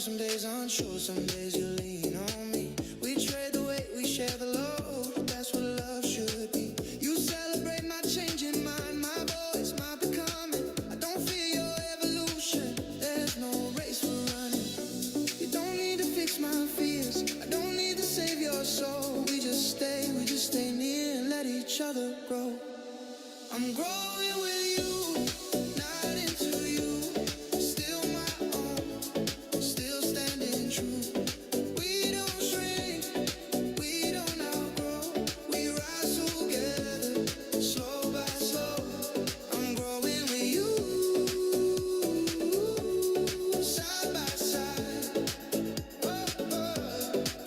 some days unsure, some days you lean on me. We trade the weight, we share the load. That's what love should be. You celebrate my changing mind, my voice, my becoming. I don't fear your evolution. There's no race we're running. You don't need to fix my fears. I don't need to save your soul. We just stay near and let each other grow. I'm growing with you, not into you. Still my own, still standing true. We don't shrink, we don't outgrow. We rise together, slow by slow. I'm growing with you, side by side.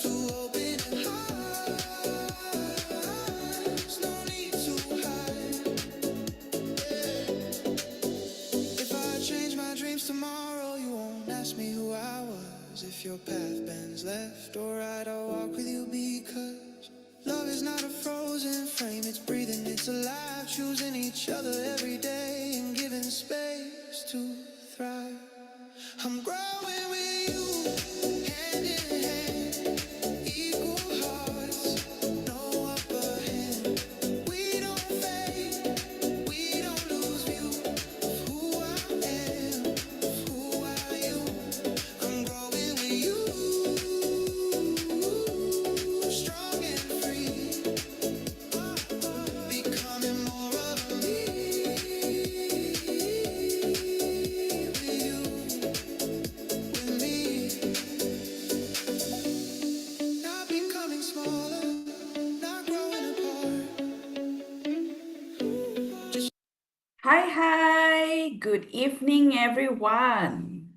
Two open hearts, no need to hide. If I change my dreams tomorrow, you won't ask me who I was. If your path bends left or right, I'll walk with you because love is not a frozen frame. It's breathing, it's alive, choosing each other every day and giving space to thrive. I'm growing with you, hand in hand, equal hearts, no upper hand. We don't fade, we don't lose view of who I am, of who are you. I'm growing with you, strong and free, becoming more of me with you, with me. Not becoming smaller, not growing apart. Hi, good evening, everyone.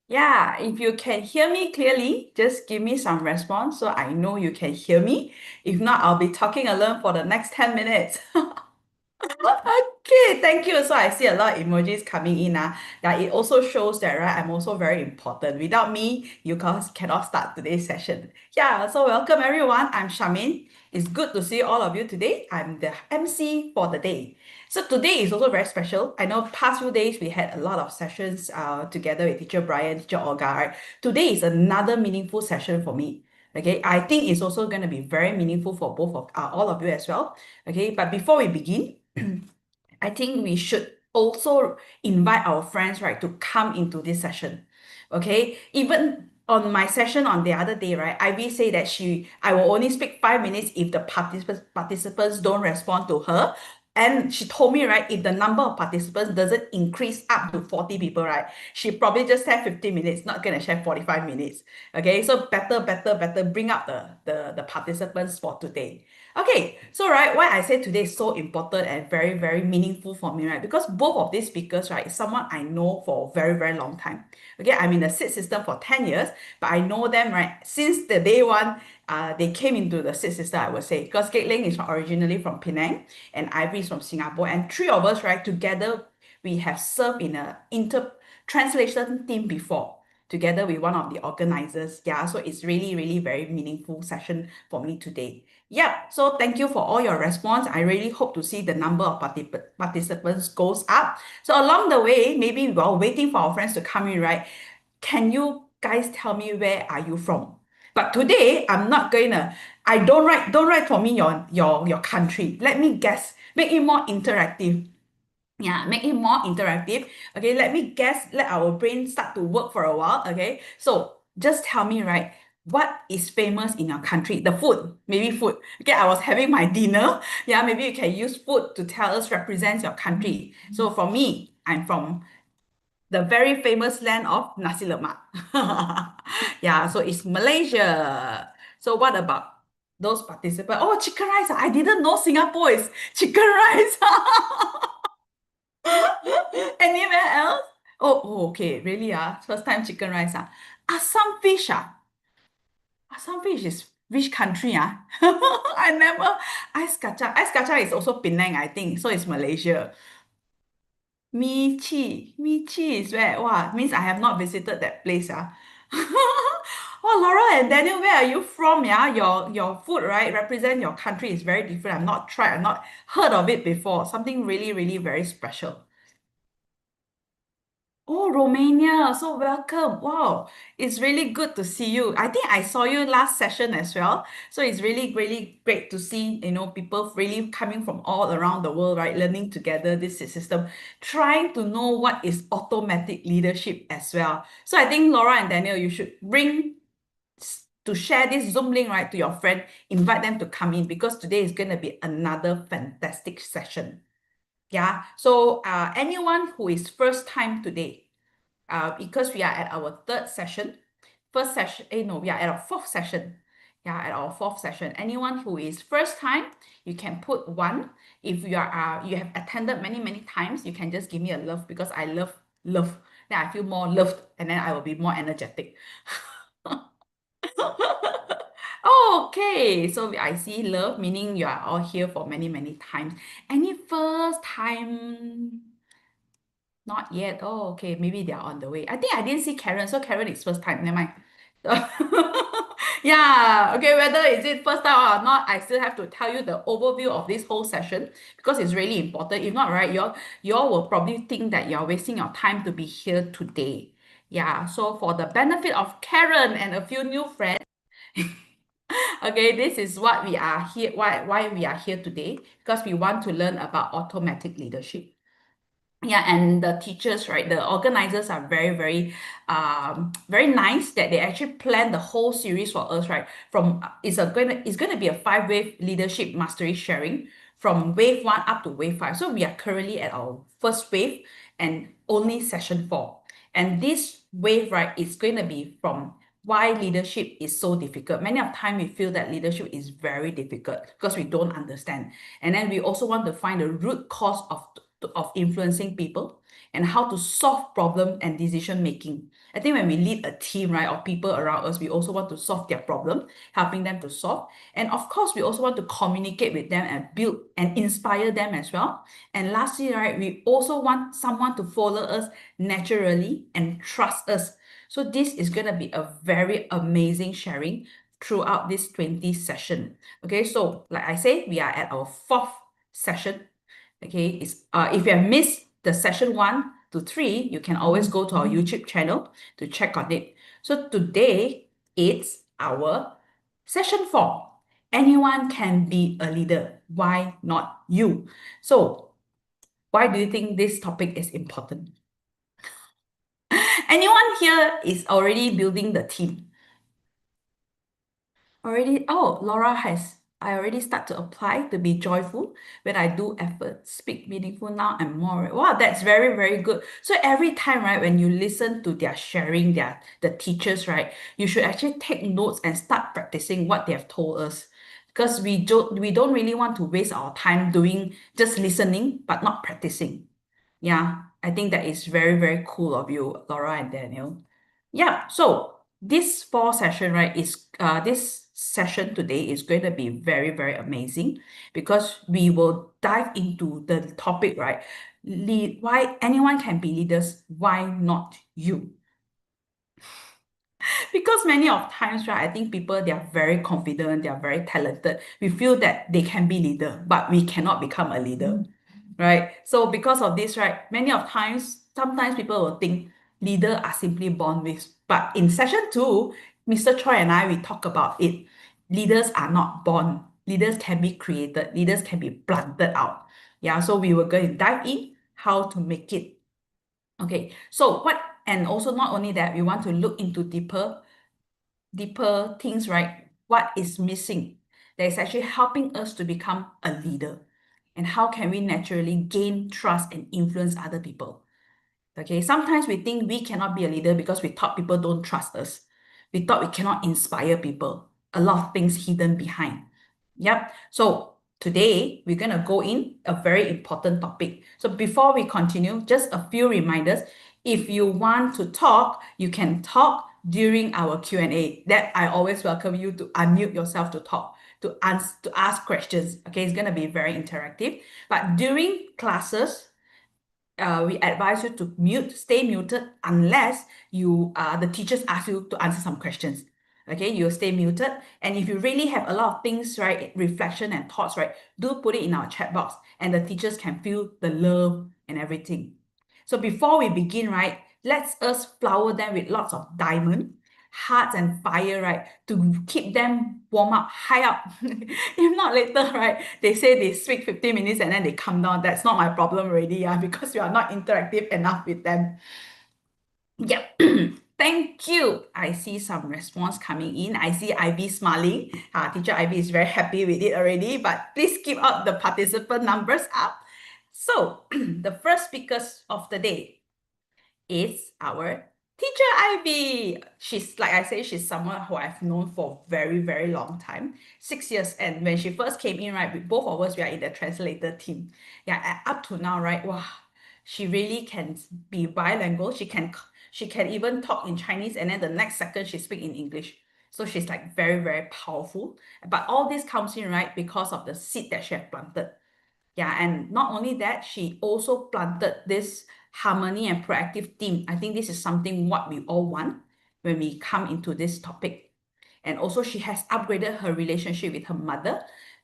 Yeah, if you can hear me clearly, just give me some response so I know you can hear me. If not, I'll be talking alone for the next 10 minutes. Okay, thank you. So I see a lot of emojis coming in. That it also shows that right, I'm also very important. Without me, you guys cannot start today's session. Yeah, so welcome everyone. I'm Charmaine. It's good to see all of you today. I'm the MC for the day. So today is also very special. I know past few days we had a lot of sessions together with Teacher Brian, Teacher Olga. Right? Today is another meaningful session for me. Okay, I think it's also going to be very meaningful for both of all of you as well. Okay, but before we begin, I think we should also invite our friends, right, to come into this session. Okay, even on my session on the other day, right, Ivy say that I will only speak 5 minutes if the participants don't respond to her. And she told me, right, if the number of participants doesn't increase up to 40 people, right, she probably just have 50 minutes, not gonna share 45 minutes. Okay, so better bring up the participants for today. Okay, so right, why I say today is so important and very meaningful for me, right? Because both of these speakers, right, is someone I know for a very long time. Okay, I'm in the SIT system for 10 years, but I know them, right, since the day one they came into the SIT system, I would say, because Gatling is originally from Penang and Ivy is from Singapore, and three of us, right, together, we have served in a translation team before together with one of the organizers. Yeah, so it's really very meaningful session for me today. Yeah, so thank you for all your response. I really hope to see the number of participants goes up. So along the way, maybe while waiting for our friends to come in, right? Can you guys tell me where are you from? But today, I'm not gonna. I don't write for me your country. Let me guess. Make it more interactive. Yeah, make it more interactive. Okay, let me guess, let our brain start to work for a while. Okay, so just tell me, right, what is famous in your country? The food, maybe food. Okay, I was having my dinner. Yeah, maybe you can use food to tell us represents your country. So for me, I'm from the very famous land of nasi lemak. Yeah, so it's Malaysia. So what about those participants? Oh, chicken rice. I didn't know Singapore is chicken rice. Anywhere else? Okay. Really, first time chicken rice, Assam fish, Assam fish is which country, I never. Ice kacang is also Penang, I think. So it's Malaysia. Mi Chi is where? Wow, means I have not visited that place, Oh, Laura and Daniel, where are you from? Yeah, your food, right, represent your country is very different. I've not heard of it before. Something really very special. Oh, Romania. So welcome. Wow. It's really good to see you. I think I saw you last session as well. So it's really, really great to see, people really coming from all around the world, right? Learning together this system, trying to know what is automatic leadership as well. So I think Laura and Daniel, you should bring to share this Zoom link, right, to your friend, invite them to come in because today is going to be another fantastic session. Yeah. So anyone who is first time today, because we are at our third session, first session, no, we are at our fourth session. Yeah, at our fourth session. Anyone who is first time, you can put one. If you are you have attended many, many times, you can just give me a love because I love. Then I feel more loved and then I will be more energetic. Okay, so I see love, meaning you are all here for many, many times. Any first time? Not yet. Oh, okay. Maybe they're on the way. I think I didn't see Karen. So Karen is first time. Never mind. Yeah. Okay. Whether is it first time or not, I still have to tell you the overview of this whole session because it's really important. If not, right, you all will probably think that you're wasting your time to be here today. Yeah. So for the benefit of Karen and a few new friends, okay, this is what we are here. Why we are here today? Because we want to learn about automatic leadership. Yeah, and the teachers, right, the organizers are very, very very nice that they actually plan the whole series for us, right? From it's going to be a 5 wave leadership mastery sharing from wave 1 up to wave 5. So we are currently at our first wave and only session 4. And this wave, right, is going to be from why leadership is so difficult. Many of time we feel that leadership is very difficult because we don't understand. And then we also want to find the root cause of influencing people and how to solve problem and decision making. I think when we lead a team, right, or people around us, we also want to solve their problem, helping them to solve. And of course, we also want to communicate with them and build and inspire them as well. And lastly, right, we also want someone to follow us naturally and trust us. So this is going to be a very amazing sharing throughout this 20 session. Okay, so like I say, we are at our fourth session. Okay, if you have missed the session 1 to 3, you can always go to our YouTube channel to check on it. So today it's our session 4. Anyone can be a leader. Why not you? So why do you think this topic is important? Anyone here is already building the team? Already, oh, Laura has. I already start to apply to be joyful when I do effort, speak meaningful now and more. Wow, that's very, very good. So every time, right, when you listen to their sharing, the teachers, right, you should actually take notes and start practicing what they have told us. Because we don't really want to waste our time doing just listening, but not practicing. Yeah, I think that is very, very cool of you, Laura and Daniel. Yeah, so this fall session, right, is this session today is going to be very, very amazing because we will dive into the topic, right? Why anyone can be leaders, why not you? Because many of times, right, I think people they are very confident, they are very talented. We feel that they can be leader, but we cannot become a leader, right? So because of this, right, many of times, sometimes people will think leader are simply born with. But in session 2, Mr. Choi and I we talk about it. Leaders are not born. Leaders can be created. Leaders can be planted out. Yeah, so we were going to dive in how to make it. Okay, so and also not only that, we want to look into deeper things, right? What is missing that is actually helping us to become a leader? And how can we naturally gain trust and influence other people? Okay, sometimes we think we cannot be a leader because we thought people don't trust us. We thought we cannot inspire people. A lot of things hidden behind. Yep. So today we're going to go in a very important topic. So before we continue, just a few reminders. If you want to talk, you can talk during our Q&A. That I always welcome you to unmute yourself to talk, to ask questions. Okay, it's going to be very interactive. But during classes, we advise you to stay muted unless the teachers ask you to answer some questions. Okay, you'll stay muted. And if you really have a lot of things, right, reflection and thoughts, right, do put it in our chat box and the teachers can feel the love and everything. So before we begin, right, Let us flower them with lots of diamond, hearts and fire, right? To keep them warm up, high up. If not later, right? They say they speak 15 minutes and then they come down. That's not my problem already, yeah, because we are not interactive enough with them. Yep. Thank you. I see some response coming in. I see Ivy smiling. Teacher Ivy is very happy with it already, but please keep up the participant numbers up. So the first speakers of the day is our teacher Ivy. She's, like I say, she's someone who I've known for a very, very long time, 6 years. And when she first came in, right, with both of us, we are in the translator team. Yeah, and up to now, right, wow, she really can be bilingual. She can even talk in Chinese, and then the next second she speak in English. So she's like very, very powerful. But all this comes in, right, because of the seed that she has planted. Yeah, and not only that, she also planted this harmony and proactive theme. I think this is something what we all want when we come into this topic. And also she has upgraded her relationship with her mother,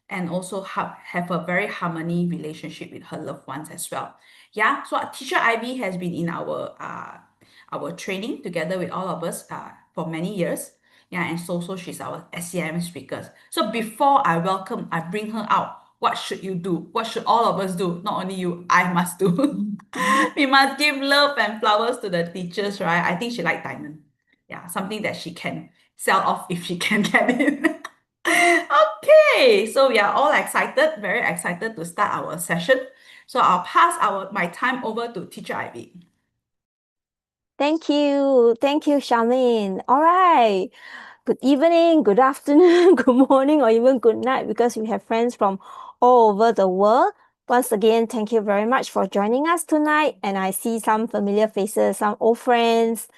and also have a very harmony relationship with her loved ones as well. Yeah, so teacher Ivy has been in our training together with all of us for many years. Yeah, and so she's our SCM speakers. So before I bring her out, what should you do? What should all of us do? Not only you, I must do. We must give love and flowers to the teachers, right? I think she like diamond. Yeah, something that she can sell off if she can get it. Okay, so we are all excited, very excited to start our session. So I'll pass my time over to teacher Ivy. Thank you, Charmaine. All right. Good evening, good afternoon, good morning, or even good night, because we have friends from all over the world. Once again, thank you very much for joining us tonight. And I see some familiar faces, some old friends.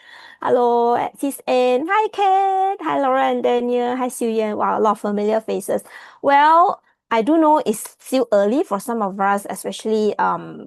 Hello, Sis Anne. Hi, Kat. Hi, Laura and Daniel. Hi, Xiu Wow, a lot of familiar faces. Well, I do know it's still early for some of us, especially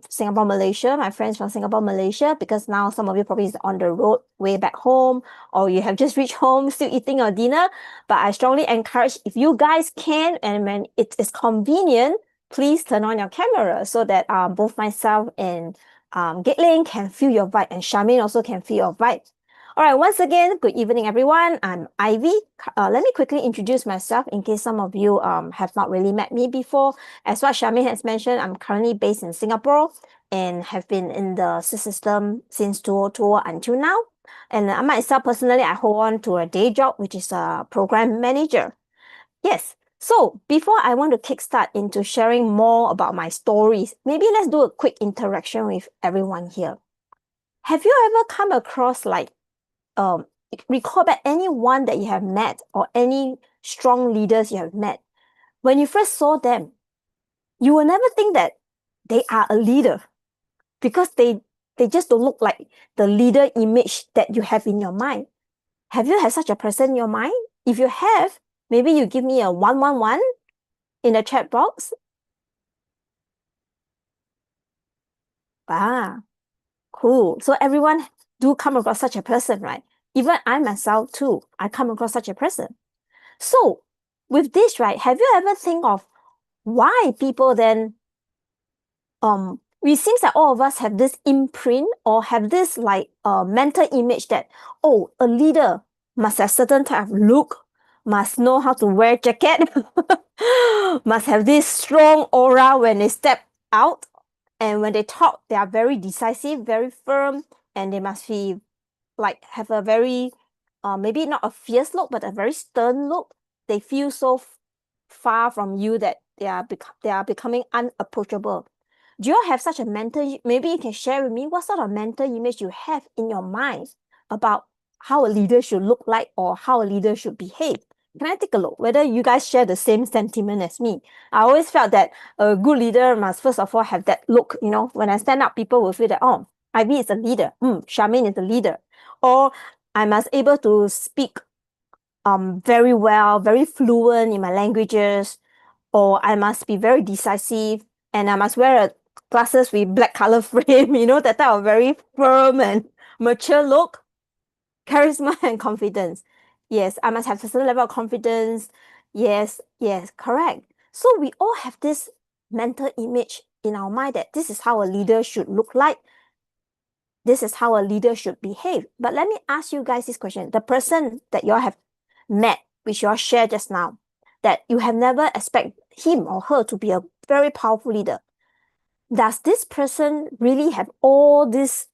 Singapore, Malaysia, my friends from Singapore, Malaysia, because now some of you probably is on the road way back home, or you have just reached home still eating your dinner. But I strongly encourage, if you guys can, and when it is convenient, please turn on your camera so that both myself and Gatling can feel your vibe, and Charmaine also can feel your vibe. All right, once again, good evening, everyone. I'm Ivy. Let me quickly introduce myself in case some of you have not really met me before. As what Charmaine has mentioned, I'm currently based in Singapore and have been in the system since 2020 until now. And myself personally, I hold on to a day job, which is a program manager. Yes. So before I want to kickstart into sharing more about my stories, maybe let's do a quick interaction with everyone here. Have you ever come across recall back anyone that you have met or any strong leaders you have met? When you first saw them, you will never think that they are a leader, because they just don't look like the leader image that you have in your mind. Have you had such a person in your mind? If you have, maybe you give me a 111 in the chat box. Cool. So everyone do come across such a person, right? Even I myself too, I come across such a person. So with this, right, have you ever think of why people then, it seems that all of us have this imprint or have this mental image that, oh, a leader must have certain type of look, must know how to wear jacket, must have this strong aura when they step out, and when they talk, they are very decisive, very firm, and they must be have a very, maybe not a fierce look, but a very stern look. They feel so far from you that they are becoming unapproachable. Do you have such a mental? Maybe you can share with me what sort of mental image you have in your mind about how a leader should look like or how a leader should behave. Can I take a look whether you guys share the same sentiment as me? I always felt that a good leader must first of all have that look. When I stand up, people will feel that, oh, Ivy is a leader. Charmaine is a leader. Or I must able to speak very well, very fluent in my languages, or I must be very decisive, and I must wear glasses with black color frame, that type of very firm and mature look, charisma and confidence. Yes, I must have a certain level of confidence. Yes, correct. So we all have this mental image in our mind that this is how a leader should look like. this is how a leader should behave. But let me ask you guys this question. The person that you all have met, which you all shared just now, that you have never expect him or her to be a very powerful leader. Does this person really have all this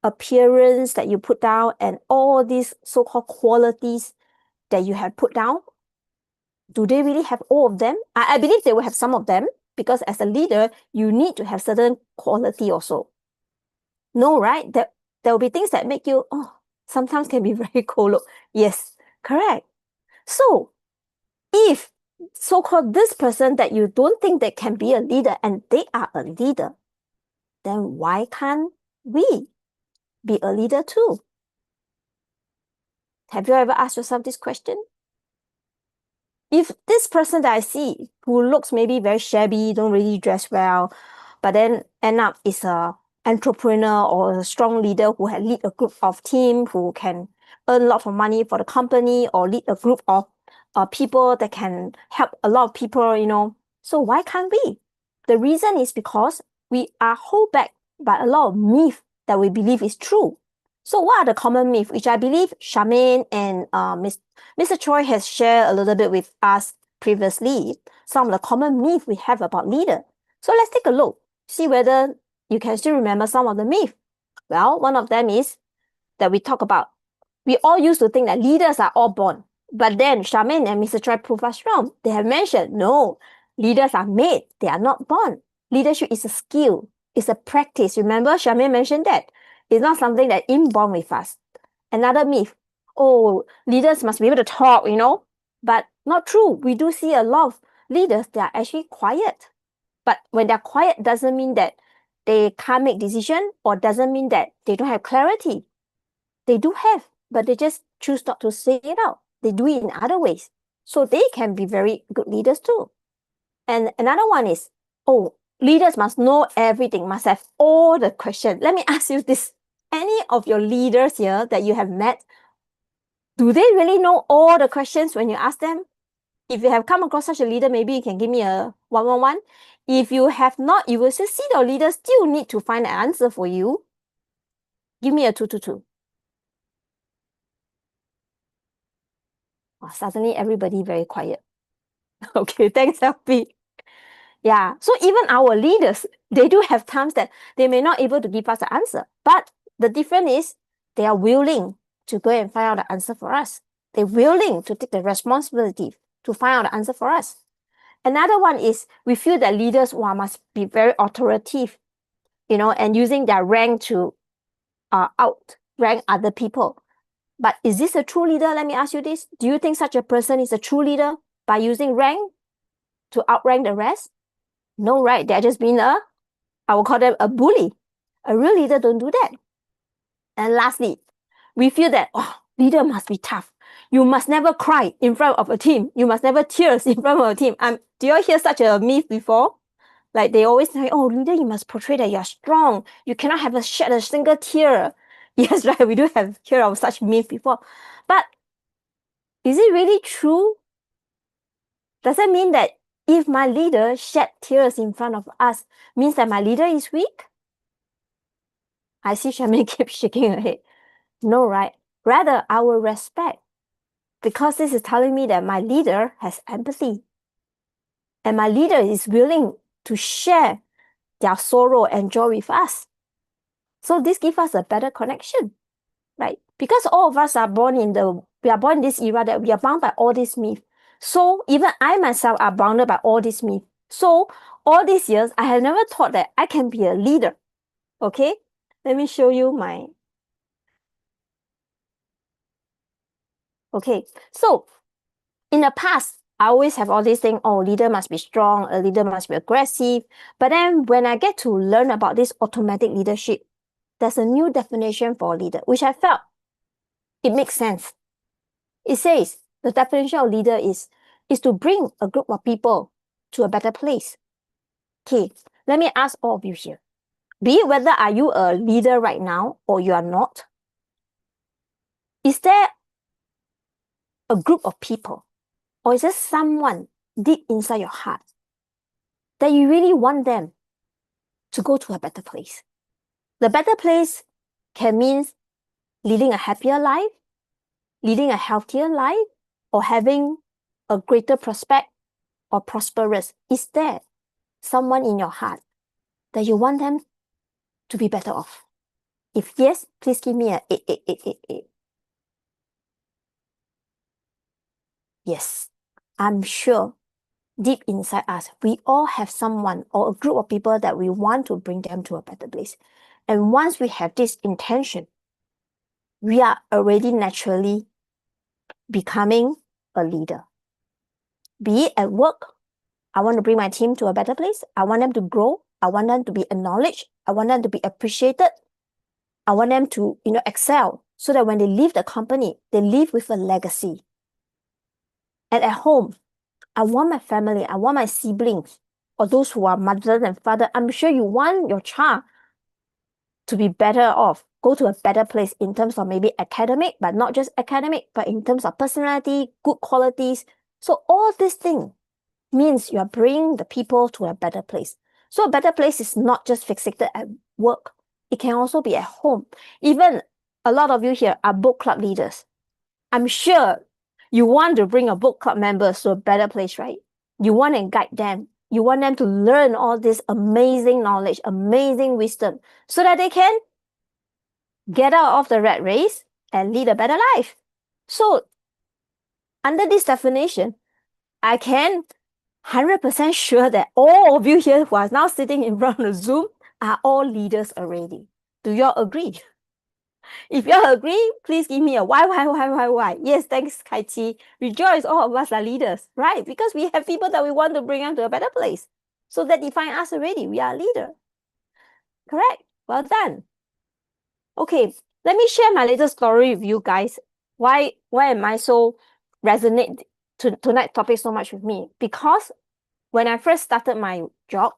appearance that you put down and all these so-called qualities that you have put down? Do they really have all of them? I believe they will have some of them, because as a leader, you need to have certain quality also. No, right? There will be things that make you, sometimes can be very cold. Yes, correct. So, if so-called this person that you don't think they can be a leader and they are a leader, then why can't we be a leader too? Have you ever asked yourself this question? If this person that I see who looks maybe very shabby, don't really dress well, but then end up is a entrepreneur or a strong leader who can lead a group of team, who can earn a lot of money for the company, or lead a group of people that can help a lot of people, So why can't we? The reason is because we are held back by a lot of myth that we believe is true. So what are the common myths, which I believe Charmaine and Mr. Choi has shared a little bit with us previously, some of the common myths we have about leader. So let's take a look, see whether you can still remember some of the myths. Well, one of them is that we talk about, we all used to think that leaders are all born. But then Charmaine and Mr. Choi prove us wrong. They have mentioned, no, leaders are made, they are not born. Leadership is a skill, it's a practice. Remember, Charmaine mentioned that. It's not something that is inborn with us. Another myth, leaders must be able to talk, But not true. We do see a lot of leaders that are actually quiet. But when they're quiet, doesn't mean that they can't make decisions, or doesn't mean that they don't have clarity. They do have, but they just choose not to say it out. They do it in other ways. So they can be very good leaders too. And another one is, leaders must know everything, must have all the questions. Let me ask you this. Any of your leaders here that you have met, do they really know all the questions when you ask them? If you have come across such a leader, maybe you can give me a 111. If you have not, you will see your leader still need to find an answer for you. Give me a 222. Suddenly everybody very quiet. Okay, thanks, LP. Yeah, so even our leaders, they do have times that they may not able to give us the answer. But the difference is they are willing to go and find out the answer for us. They're willing to take the responsibility to find out the answer for us. Another one is we feel that leaders must be very authoritative, and using their rank to outrank other people. But is this a true leader? Let me ask you this. Do you think such a person is a true leader by using rank to outrank the rest? No, right? They're just being I will call them a bully. A real leader don't do that. And lastly, we feel that, leader must be tough. You must never cry in front of a team. You must never tears in front of a team. Do you all hear such a myth before? Like they always say, leader, you must portray that you're strong. You cannot have shed a single tear. Yes, right. We do have heard of such myth before. But is it really true? Does that mean that if my leader shed tears in front of us, means that my leader is weak? I see Charmaine keep shaking her head. No, right? Rather, I will respect, because this is telling me that my leader has empathy. And my leader is willing to share their sorrow and joy with us. So this gives us a better connection, right? Because all of us are born in this era that we are bound by all these myths. So even I myself are bounded by all these myths. So all these years, I have never thought that I can be a leader. Okay? Let me show you my... Okay, so in the past, I always have all these things, leader must be strong, a leader must be aggressive. But then when I get to learn about this automatic leadership, there's a new definition for a leader, which I felt it makes sense. It says the definition of leader is to bring a group of people to a better place. Okay, let me ask all of you here. Be it whether are you a leader right now or you are not, is there a group of people, or is there someone deep inside your heart that you really want them to go to a better place? The better place can mean leading a happier life, leading a healthier life, or having a greater prospect or prosperous. Is there someone in your heart that you want them to be better off? If yes, please give me a 8. Yes, I'm sure deep inside us, we all have someone or a group of people that we want to bring them to a better place. And once we have this intention, we are already naturally becoming a leader. Be it at work, I want to bring my team to a better place. I want them to grow. I want them to be acknowledged. I want them to be appreciated. I want them to, excel so that when they leave the company, they leave with a legacy. And at home, I want my family, I want my siblings, or those who are mother and father. I'm sure you want your child to be better off, go to a better place in terms of maybe academic, but not just academic, but in terms of personality, good qualities. So all these things means you are bringing the people to a better place. So a better place is not just fixated at work. It can also be at home. Even a lot of you here are book club leaders. I'm sure you want to bring your book club members to a better place, right? You want to guide them. You want them to learn all this amazing knowledge, amazing wisdom, so that they can get out of the rat race and lead a better life. So, under this definition, I can 100% sure that all of you here who are now sitting in front of Zoom are all leaders already. Do y'all agree? If y'all agree, please give me a why. Yes, thanks, Kai Chi. Rejoice, all of us are leaders, right? Because we have people that we want to bring them to a better place. So that define us already. We are a leader. Correct? Well done. Okay, let me share my little story with you guys. Why am I so resonate tonight's topic so much with me? Because when I first started my job,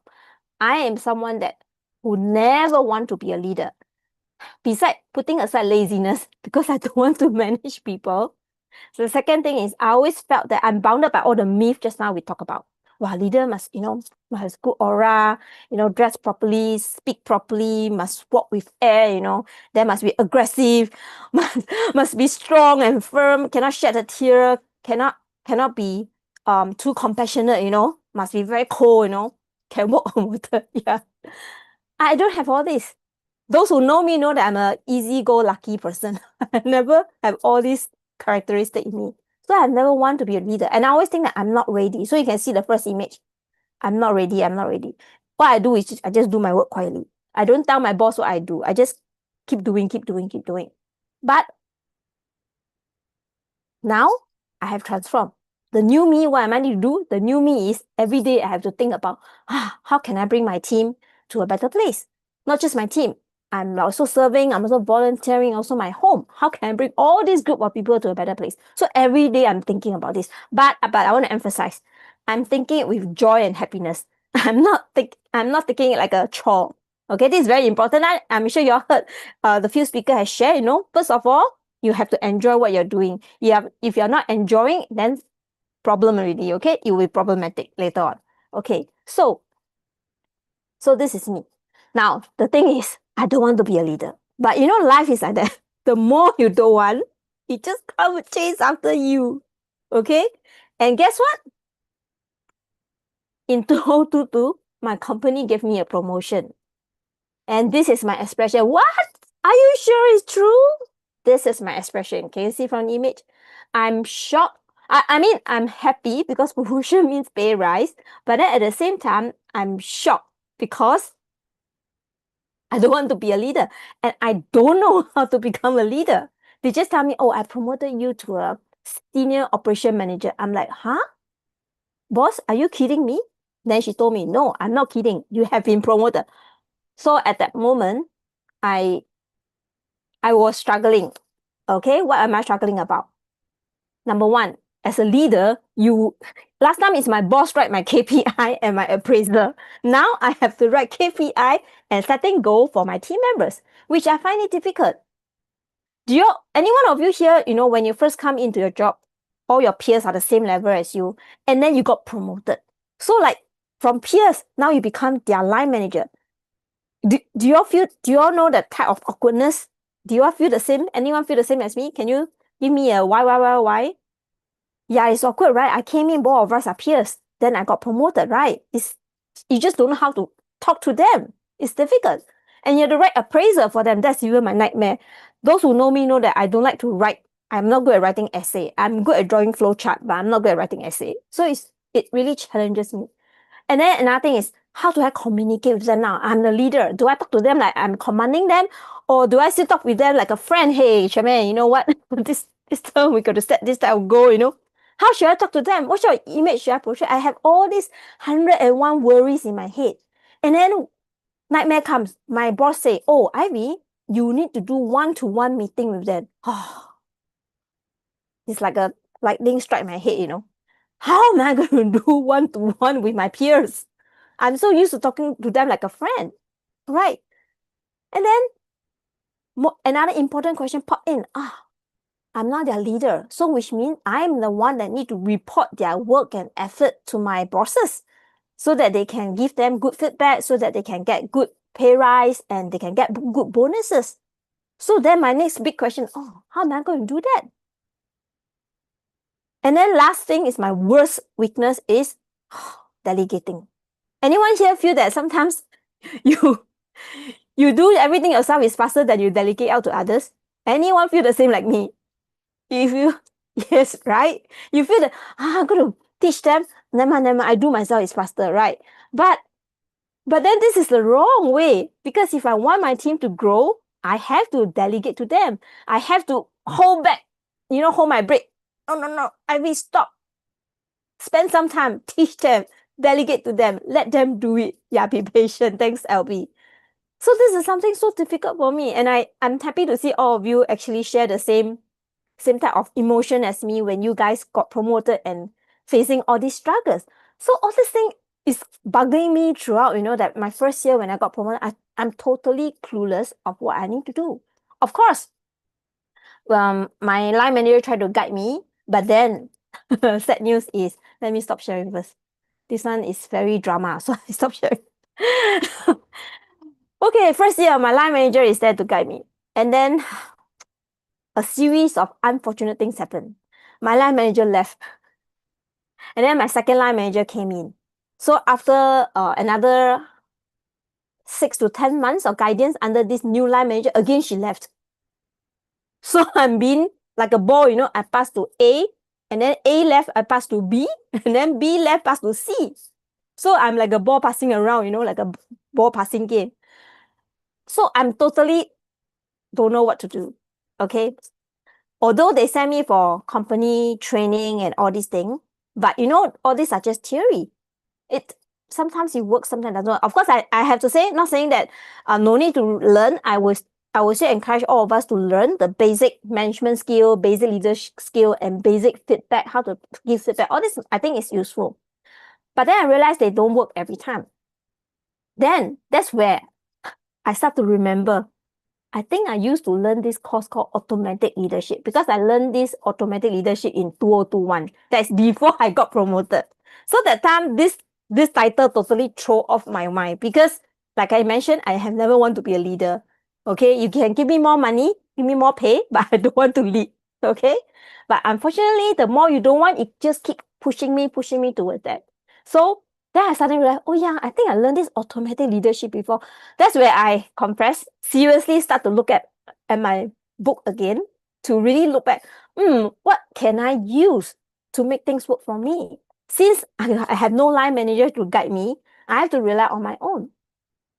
I am someone that who never want to be a leader. Besides putting aside laziness, because I don't want to manage people. So the second thing is I always felt that I'm bounded by all the myths just now we talk about. Wow, leader must, must have good aura, dress properly, speak properly, must walk with air, they must be aggressive, must be strong and firm, cannot shed a tear, cannot be too compassionate, must be very cold, can walk on water. Yeah. I don't have all this. Those who know me know that I'm an easy-go-lucky person. I never have all these characteristics in me. So I never want to be a leader. And I always think that I'm not ready. So you can see the first image. I'm not ready. What I do is I just do my work quietly. I don't tell my boss what I do. I just keep doing. But now I have transformed. The new me, what am I to do? The new me is every day I have to think about how can I bring my team to a better place? Not just my team. I'm also serving, I'm also volunteering, also my home. How can I bring all this group of people to a better place? So every day I'm thinking about this. But I want to emphasize, I'm thinking it with joy and happiness. I'm not taking it like a chore. Okay, this is very important. I'm sure you all heard the few speakers have shared, first of all, you have to enjoy what you're doing. If you're not enjoying, then problem already, okay? It will be problematic later on. Okay, so this is me. Now, the thing is, I don't want to be a leader. But life is like that. The more you don't want, it just come chase after you. Okay? And guess what? In 2022, my company gave me a promotion. And this is my expression. What? Are you sure it's true? This is my expression. Can you see from the image? I'm shocked. I mean, I'm happy because promotion means pay rise. But then at the same time, I'm shocked because I don't want to be a leader. And I don't know how to become a leader. They just tell me, oh, I promoted you to a senior operation manager. I'm like, huh? Boss, are you kidding me? Then she told me, no, I'm not kidding. You have been promoted. So at that moment, I was struggling. Okay, what am I struggling about? Number one, as a leader, last time it's my boss write my KPI and my appraiser. Now I have to write KPI and setting goal for my team members, which I find it difficult. Any one of you here, when you first come into your job, all your peers are the same level as you, and then you got promoted. So like from peers, now you become their line manager. Do you all know that type of awkwardness Do you all feel the same? Anyone feel the same as me? Can you give me a why? Yeah, it's awkward, right? I came in, both of us are peers. Then I got promoted, right? You just don't know how to talk to them. It's difficult. And you have to write appraisal for them. That's even my nightmare. Those who know me know that I don't like to write. I'm not good at writing essay. I'm good at drawing flowchart, but I'm not good at writing essay. So it really challenges me. And then another thing is, how do I communicate with them now? I'm the leader. Do I talk to them like I'm commanding them? Or do I still talk with them like a friend? Hey, Charmaine, you know what? this term we got to set this type of goal, you know? How should I talk to them? What your image should I portray? I have all these 101 worries in my head. And then nightmare comes. My boss say, oh, Ivy, you need to do one-to-one meeting with them. Oh, it's like a lightning strike my head, you know. How am I going to do one-to-one with my peers? I'm so used to talking to them like a friend, right? And then another important question popped in. I'm not their leader. So which means I'm the one that need to report their work and effort to my bosses so that they can give them good feedback, so that they can get good pay rise and they can get good bonuses. So then my next big question, how am I going to do that? And then last thing is my worst weakness is delegating. Anyone here feel that sometimes you do everything yourself is faster than you delegate out to others? Anyone feel the same like me? If you, yes, right? You feel that, I'm going to teach them, never mind, I do myself is faster, right? But then this is the wrong way, because if I want my team to grow, I have to delegate to them. I have to hold back, hold my break. No, I will stop. Spend some time, teach them, delegate to them, let them do it. Yeah, be patient. Thanks, LB. So this is something so difficult for me. And I'm happy to see all of you actually share the same type of emotion as me when you guys got promoted and facing all these struggles. So all this thing is bugging me throughout, that my first year when I got promoted, I'm totally clueless of what I need to do. Of course, my line manager tried to guide me, but then sad news is, let me stop sharing first. This one is very drama, so I stop sharing. Okay, first year, my line manager is there to guide me. And then a series of unfortunate things happened. My line manager left. And then my second line manager came in. So after another 6 to 10 months of guidance under this new line manager, again, she left. So I'm being like a ball, I passed to A, and then A left, I passed to B, and then B left, passed to C. So I'm like a ball passing around, like a ball passing game. So I'm totally don't know what to do, okay? Although they send me for company training and all these things, but all these are just theory. Sometimes it works, sometimes it doesn't work. Of course, I have to say, not saying that no need to learn. I would say encourage all of us to learn the basic management skill, basic leadership skill, and basic feedback, how to give feedback. All this, I think, is useful. But then I realized they don't work every time. Then that's where I start to remember, I think I used to learn this course called automatic leadership, because I learned this automatic leadership in 2021. That's before I got promoted. So that time, this title totally threw off my mind, because like I mentioned, I have never wanted to be a leader. Okay, you can give me more money, give me more pay, but I don't want to lead. Okay, but unfortunately, the more you don't want, it just keep pushing me towards that. So then I suddenly realized, oh yeah, I think I learned this automatic leadership before. That's where I confess, seriously start to look at my book again, to really look back, what can I use to make things work for me? Since I have no line manager to guide me, I have to rely on my own.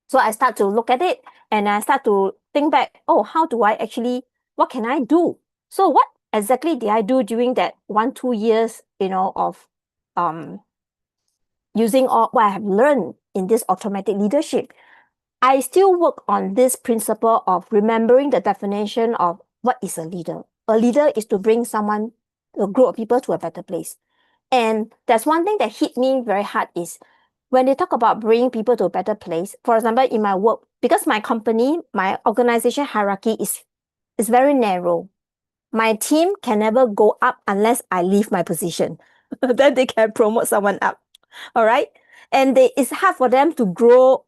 So I start to look at it and I start to think back, what can I do? So what exactly did I do during that 1-2 years, of using all what I have learned in this automatic leadership? I still work on this principle of remembering the definition of what is a leader. A leader is to bring a group of people to a better place. And that's one thing that hit me very hard is when they talk about bringing people to a better place. For example, in my work, because my company, my organization hierarchy is very narrow. My team can never go up unless I leave my position. Then they can promote someone up. All right. And it's hard for them to grow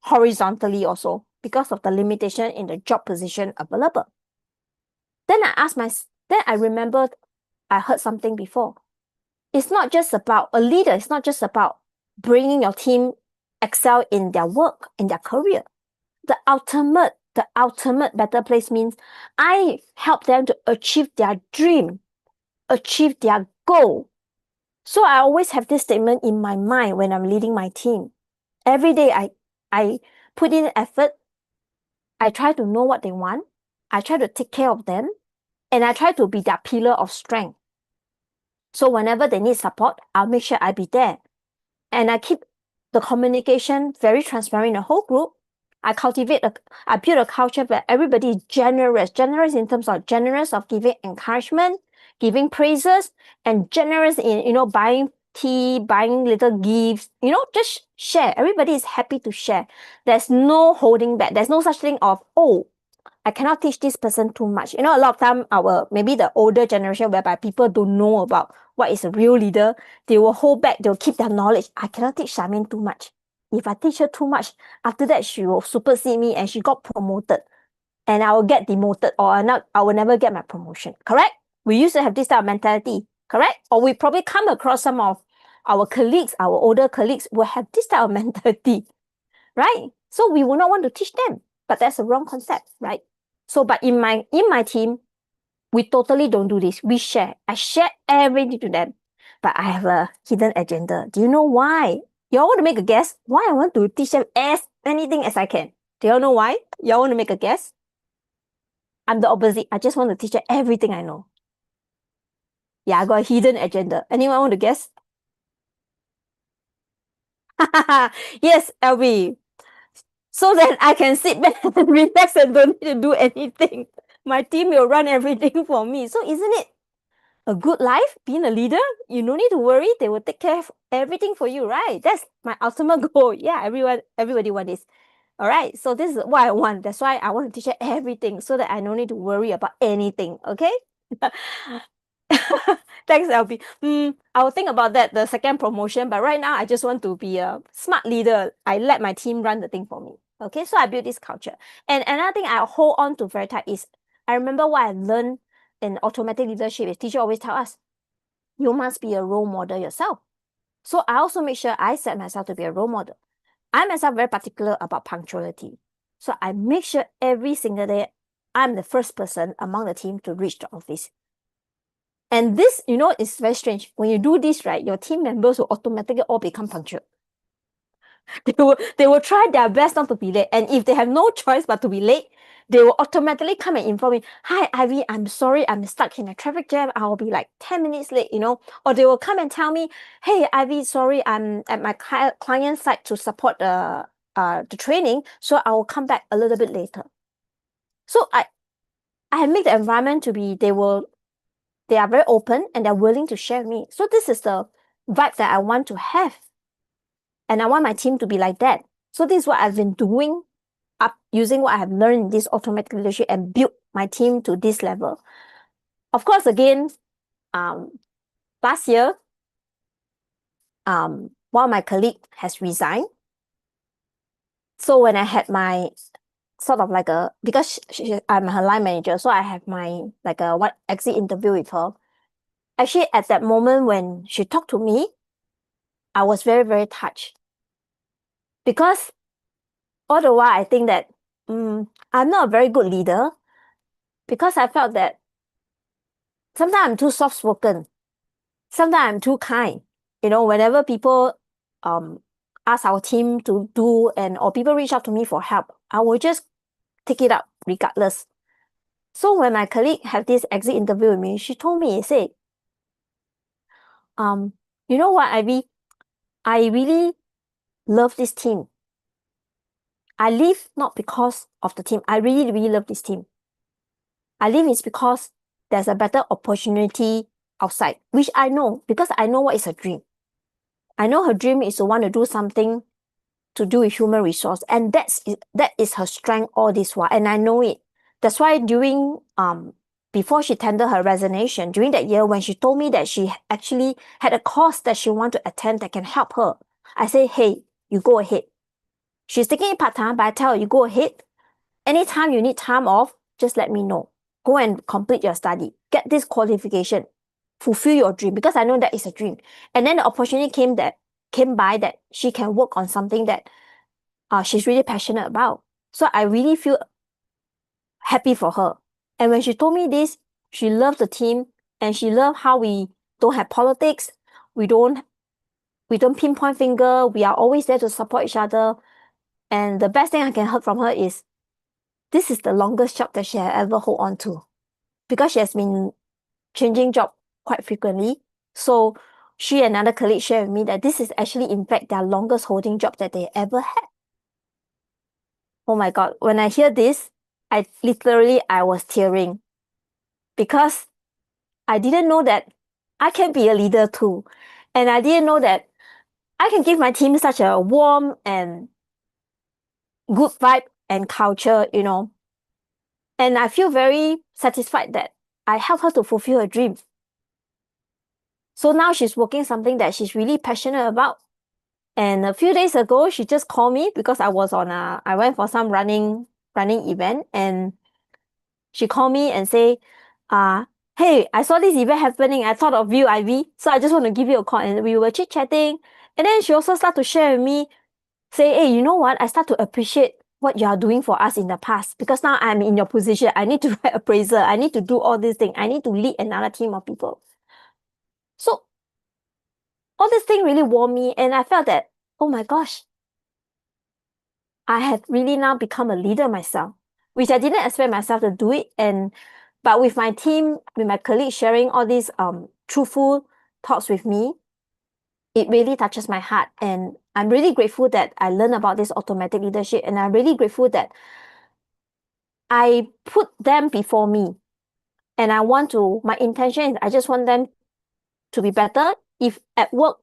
horizontally also, because of the limitation in the job position available. Then I remembered I heard something before. It's not just about a leader. It's not just about bringing your team excel in their work, in their career. The ultimate better place means I help them to achieve their dream, achieve their goal. So I always have this statement in my mind when I'm leading my team. Every day I put in effort. I try to know what they want. I try to take care of them. And I try to be their pillar of strength. So whenever they need support, I'll make sure I be there. And I keep the communication very transparent in the whole group. I build a culture where everybody is generous in terms of generous of giving encouragement, giving praises, and generous in, buying tea, buying little gifts, just share. Everybody is happy to share. There's no holding back. There's no such thing of, oh, I cannot teach this person too much. A lot of time maybe the older generation whereby people don't know about what is a real leader, they will hold back, they'll keep their knowledge. I cannot teach Charmaine too much. If I teach her too much, after that she will supersede me and she got promoted. And I will get demoted or I will never get my promotion. Correct? We used to have this type of mentality. Correct? Or we probably come across some of our colleagues, our older colleagues will have this type of mentality. Right? So we will not want to teach them. But that's a wrong concept, right? So, but in my team, we totally don't do this. We share. I share everything to them. But I have a hidden agenda. Do you know why? Y'all want to make a guess? Why I want to teach them as anything as I can? Do y'all know why? Y'all want to make a guess? I'm the opposite. I just want to teach them everything I know. Yeah, I got a hidden agenda. Anyone want to guess? Yes, LB. So that I can sit back and relax and don't need to do anything. My team will run everything for me. So isn't it a good life being a leader? You don't need to worry. They will take care of everything for you, right? That's my ultimate goal. Yeah, everybody want this. All right. So this is what I want. That's why I want to teach her everything so that I don't need to worry about anything. Okay. Thanks, LB. I will think about that, the second promotion. But right now, I just want to be a smart leader. I let my team run the thing for me. Okay, so I built this culture. And another thing I hold on to very tight is, I remember what I learned in automatic leadership is teacher always tell us, you must be a role model yourself. So I also make sure I set myself to be a role model. I myself very particular about punctuality. So I make sure every single day, I'm the first person among the team to reach the office. And this, is very strange. When you do this, right, your team members will automatically all become punctual. They will try their best not to be late. And if they have no choice but to be late, they will automatically come and inform me, hi, Ivy, I'm sorry, I'm stuck in a traffic jam. I'll be like 10 minutes late, Or they will come and tell me, hey, Ivy, sorry, I'm at my client site to support the training, so I will come back a little bit later. So I have made the environment to be, they are very open and they're willing to share with me. So this is the vibe that I want to have. And I want my team to be like that. So this is what I've been doing, using what I have learned in this automatic leadership and built my team to this level. Of course, again, last year, one of my colleagues has resigned. So when I had my sort of like because I'm her line manager, so I have my exit interview with her. Actually, at that moment when she talked to me, I was very, very touched. Because all the while I think that I'm not a very good leader, because I felt that sometimes I'm too soft-spoken. Sometimes I'm too kind. Whenever people ask our team to do or people reach out to me for help, I will just take it up regardless. So when my colleague had this exit interview with me, she told me, say, you know what, Ivy? I really love this team. I leave not because of the team. I really, really love this team. I leave is because there's a better opportunity outside, which I know, because I know what is her dream. I know her dream is to want to do something to do with human resource, and that is her strength all this while, and I know it. That's why during before she tendered her resignation, during that year when she told me that she actually had a course that she wanted to attend that can help her, I say, hey, you go ahead. She's taking it part-time, but I tell her, you go ahead. Anytime you need time off, just let me know. Go and complete your study. Get this qualification. Fulfill your dream, because I know that is a dream. And then the opportunity came by that she can work on something that she's really passionate about. So I really feel happy for her. And when she told me this, she loved the team and she loved how we don't have politics. We don't pinpoint finger. We are always there to support each other. And the best thing I can hear from her is this is the longest job that she has ever hold on to, because she has been changing job quite frequently. So she and another colleague shared with me that this is actually, in fact, their longest holding job that they ever had. Oh my God, when I hear this, I was tearing, because I didn't know that I can be a leader too. And I didn't know that I can give my team such a warm and good vibe and culture, you know. And I feel very satisfied that I helped her to fulfill her dream. So now she's working something that she's really passionate about. And a few days ago, she just called me because I went for some running event, and she called me and say, hey, I saw this event happening. I thought of you, Ivy. So I just want to give you a call. And we were chit-chatting. And then she also started to share with me, say, hey, you know what? I start to appreciate what you are doing for us in the past, because now I'm in your position. I need to write appraisal. I need to do all these things. I need to lead another team of people. So all this thing really warmed me, and I felt that, oh my gosh, I had really now become a leader myself, which I didn't expect myself to do it. But with my team, with my colleagues sharing all these truthful thoughts with me, it really touches my heart. And I'm really grateful that I learned about this automatic leadership, and I'm really grateful that I put them before me. And my intention is I just want them to be better. If at work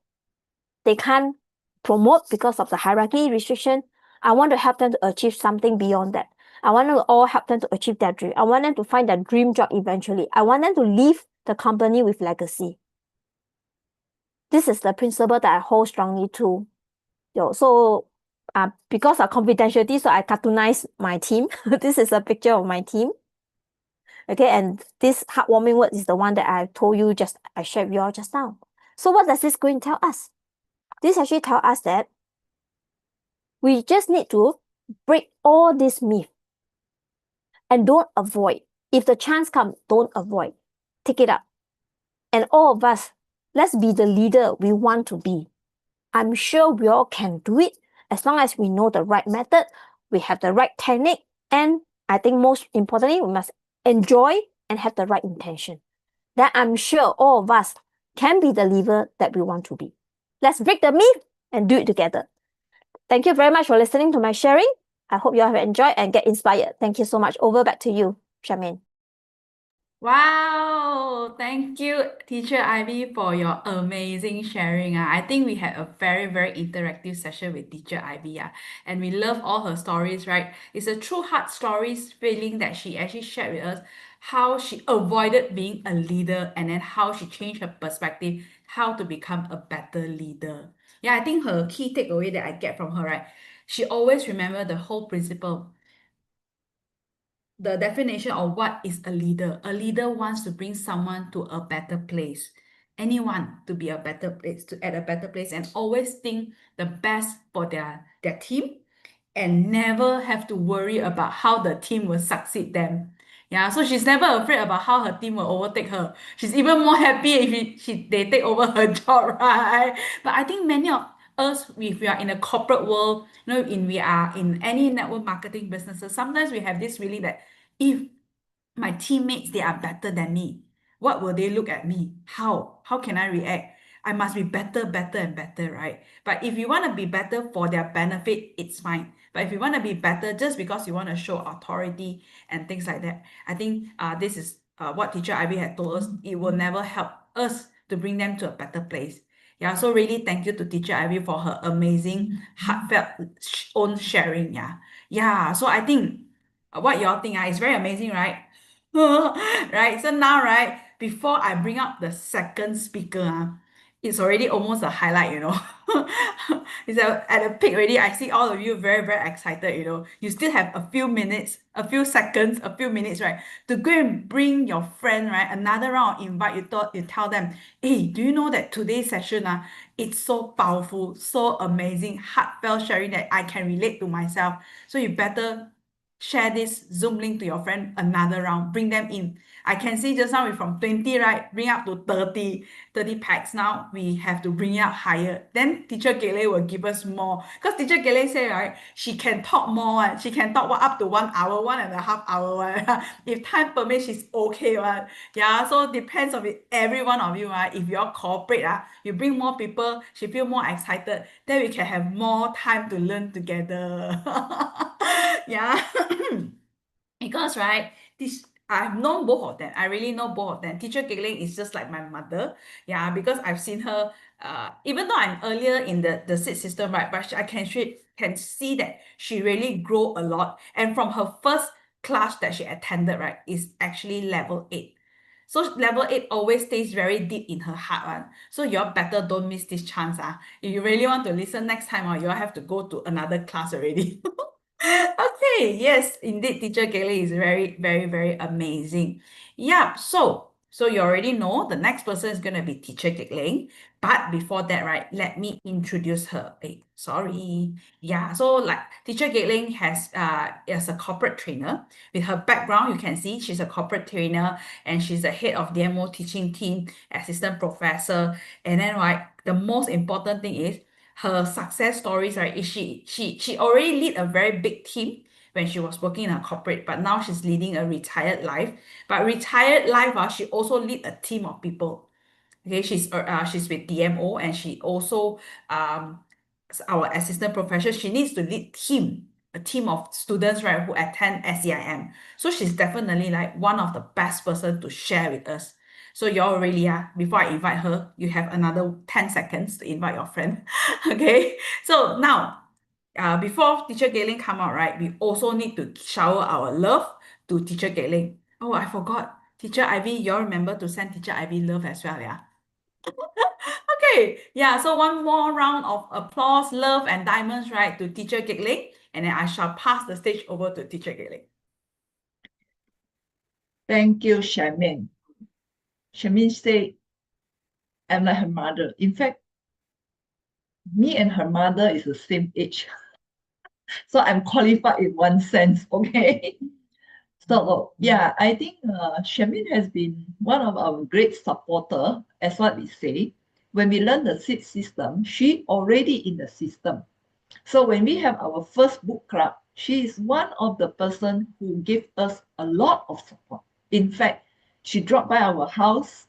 they can't promote because of the hierarchy restriction, I want to help them to achieve something beyond that. I want to all help them to achieve their dream. I want them to find their dream job eventually. I want them to leave the company with legacy. This is the principle that I hold strongly to. So because of confidentiality, so I cartoonize my team. This is a picture of my team. Okay, and this heartwarming word is the one that I told you I shared with you all just now. So what does this going to tell us? This actually tells us that we just need to break all this myth and don't avoid. If the chance comes, don't avoid. Take it up. And all of us, let's be the leader we want to be. I'm sure we all can do it as long as we know the right method, we have the right technique, and I think most importantly, we must enjoy and have the right intention. Then I'm sure all of us can be the leader that we want to be. Let's break the myth and do it together. Thank you very much for listening to my sharing. I hope you have enjoyed and get inspired. Thank you so much. Over back to you, Charmaine. Wow, thank you, Teacher Ivy, for your amazing sharing. I think we had a very, very interactive session with Teacher Ivy. And we love all her stories, right? It's a true heart stories feeling that she actually shared with us how she avoided being a leader and then how she changed her perspective, how to become a better leader. Yeah, I think her key takeaway that I get from her, right? She always remember the whole principle, the definition of what is a leader. A leader wants to bring someone to a better place. Anyone to be a better place, at a better place, and always think the best for their team and never have to worry about how the team will succeed them. Yeah, so she's never afraid about how her team will overtake her. She's even more happy if they take over her job, right? But I think many of us, if we are in a corporate world, we are in any network marketing businesses, sometimes we have this feeling that if my teammates, they are better than me, what will they look at me? How can I react? I must be better and better, right? But if you want to be better for their benefit, it's fine. But if you want to be better just because you want to show authority and things like that, I think this is what Teacher Ivy had told us. It will never help us to bring them to a better place. Yeah, so really thank you to Teacher Ivy for her amazing, heartfelt own sharing. Yeah. So I think what y'all think is very amazing, right? Right. So now, before I bring up the second speaker, it's already almost a highlight. It's at a peak already. I see all of you very, very excited, you know. You still have a few minutes, a few seconds, a few minutes, right? To go and bring your friend, right? Another round of invite. You tell them, hey, do you know that today's session, it's so powerful, so amazing, heartfelt sharing that I can relate to myself. So you better share this Zoom link to your friend another round, bring them in. I can see just now we from 20, right? Bring up to 30 packs. Now we have to bring it up higher. Then teacher Gele will give us more. Because teacher Gele say, right, she can talk more. She can talk up to 1 hour, 1.5 hours. If time permits, she's okay. Yeah, so depends on it, every one of you. If you're corporate, you bring more people, she feel more excited. Then we can have more time to learn together. Yeah. Because right, this I've known both of them. I really know both of them. Teacher Gigling is just like my mother. Yeah, because I've seen her. Even though I'm earlier in the SIT system, right, but she can see that she really grow a lot. And from her first class that she attended, right, is actually level 8. So level 8 always stays very deep in her heart, one. So you all better don't miss this chance. If you really want to listen next time, you all have to go to another class already. Okay, yes, indeed, Teacher Kelly is very, very, very amazing. Yeah, so you already know the next person is gonna be Teacher Gigling. But before that, right, let me introduce her. Sorry. Yeah, so like Teacher Gigling has is a corporate trainer. With her background, you can see she's a corporate trainer and she's the head of DMO teaching team, assistant professor. And then right, the most important thing is her success stories, right, is she already lead a very big team when she was working in a corporate, but now she's leading a retired life. But retired life, she also lead a team of people. Okay, she's with DMO and she also our assistant professor. She needs to lead a team of students, right, who attend SEIM. So she's definitely like one of the best person to share with us. So y'all really before I invite her, you have another 10 seconds to invite your friend. Okay. So now, before Teacher Gailing come out, right, we also need to shower our love to Teacher Gailing. Oh, I forgot. Teacher Ivy, y'all remember to send Teacher Ivy love as well, yeah? Okay, yeah, so one more round of applause, love, and diamonds, right, to Teacher Gigling, and then I shall pass the stage over to Teacher Gigling. Thank you, Charmaine. Charmaine said, I'm like her mother. In fact, me and her mother is the same age. So I'm qualified in one sense, okay? So yeah, I think Charmaine has been one of our great supporter, as what we say. When we learn the SIT system, she already in the system. So when we have our first book club, she is one of the person who gave us a lot of support. In fact, she dropped by our house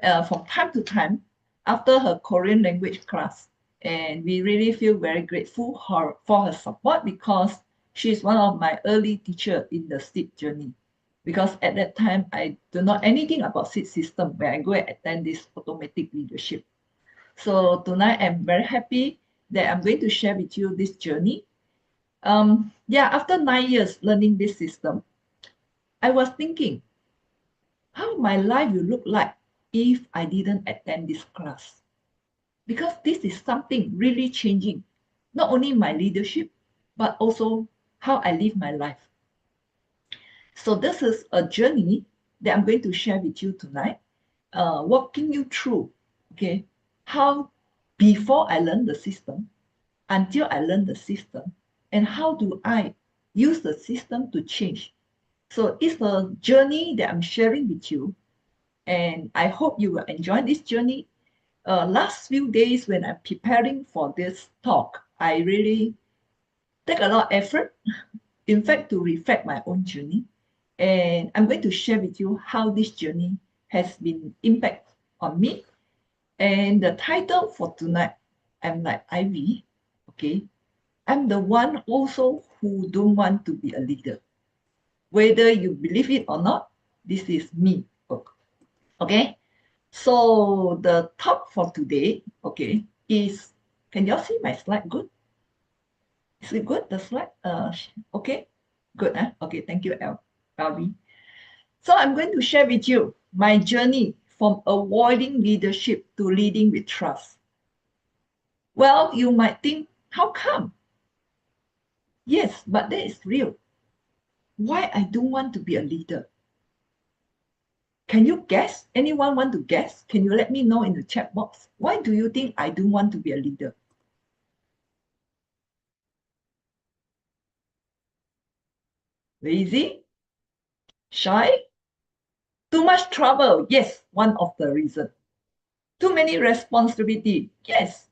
from time to time after her Korean language class. And we really feel very grateful for her support because she's one of my early teacher in the SIT journey. Because at that time, I do not know anything about SIT system where I go and attend this automatic leadership. So tonight, I'm very happy that I'm going to share with you this journey. Yeah, after 9 years learning this system, I was thinking how my life will look like if I didn't attend this class. Because this is something really changing, not only my leadership, but also how I live my life. So this is a journey that I'm going to share with you tonight, walking you through, okay, how before I learned the system, until I learned the system, and how do I use the system to change. So it's a journey that I'm sharing with you, and I hope you will enjoy this journey. Last few days when I'm preparing for this talk, I really take a lot of effort, in fact, to reflect my own journey. And I'm going to share with you how this journey has been impact on me. And the title for tonight, I'm like Ivy, okay? I'm the one also who don't want to be a leader. Whether you believe it or not, this is me, okay? So the talk for today, okay, is, can y'all see my slide good? Is it good, the slide? Okay, good, okay, thank you, Elvi. So I'm going to share with you my journey from avoiding leadership to leading with trust. Well, you might think, how come? Yes, but that is real. Why I don't want to be a leader? Can you guess? Anyone want to guess? Can you let me know in the chat box? Why do you think I don't want to be a leader? Lazy? Shy? Too much trouble? Yes, one of the reasons. Too many responsibility? Yes.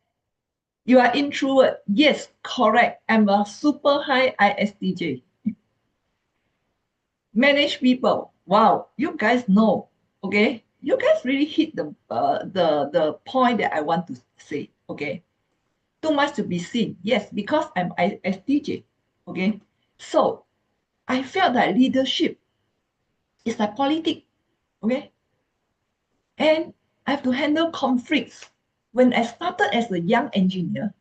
You are introvert? Yes, correct. I'm a super high ISTJ. Manage people? Wow, you guys know, okay? You guys really hit the point that I want to say, okay? Too much to be seen. Yes, because I'm ISTJ, okay? So I felt that leadership is like politics, okay? And I have to handle conflicts. When I started as a young engineer,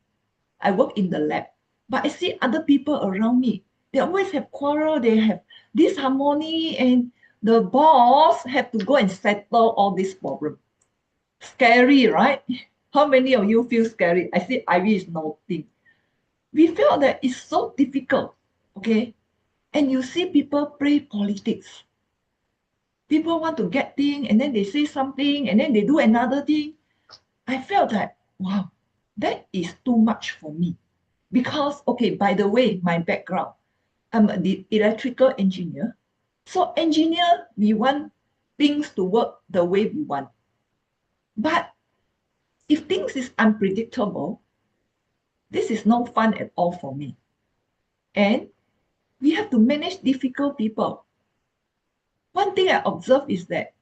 I work in the lab, but I see other people around me. They always have quarrel, they have disharmony, and the boss have to go and settle all this problem. Scary, right? How many of you feel scary? I see Ivy is nodding. We felt that it's so difficult, okay? And you see people play politics. People want to get things, and then they say something, and then they do another thing. I felt that, wow, that is too much for me. Because, okay, by the way, my background, I'm the electrical engineer. So engineer, we want things to work the way we want. But if things is unpredictable, this is no fun at all for me. And we have to manage difficult people. One thing I observe is that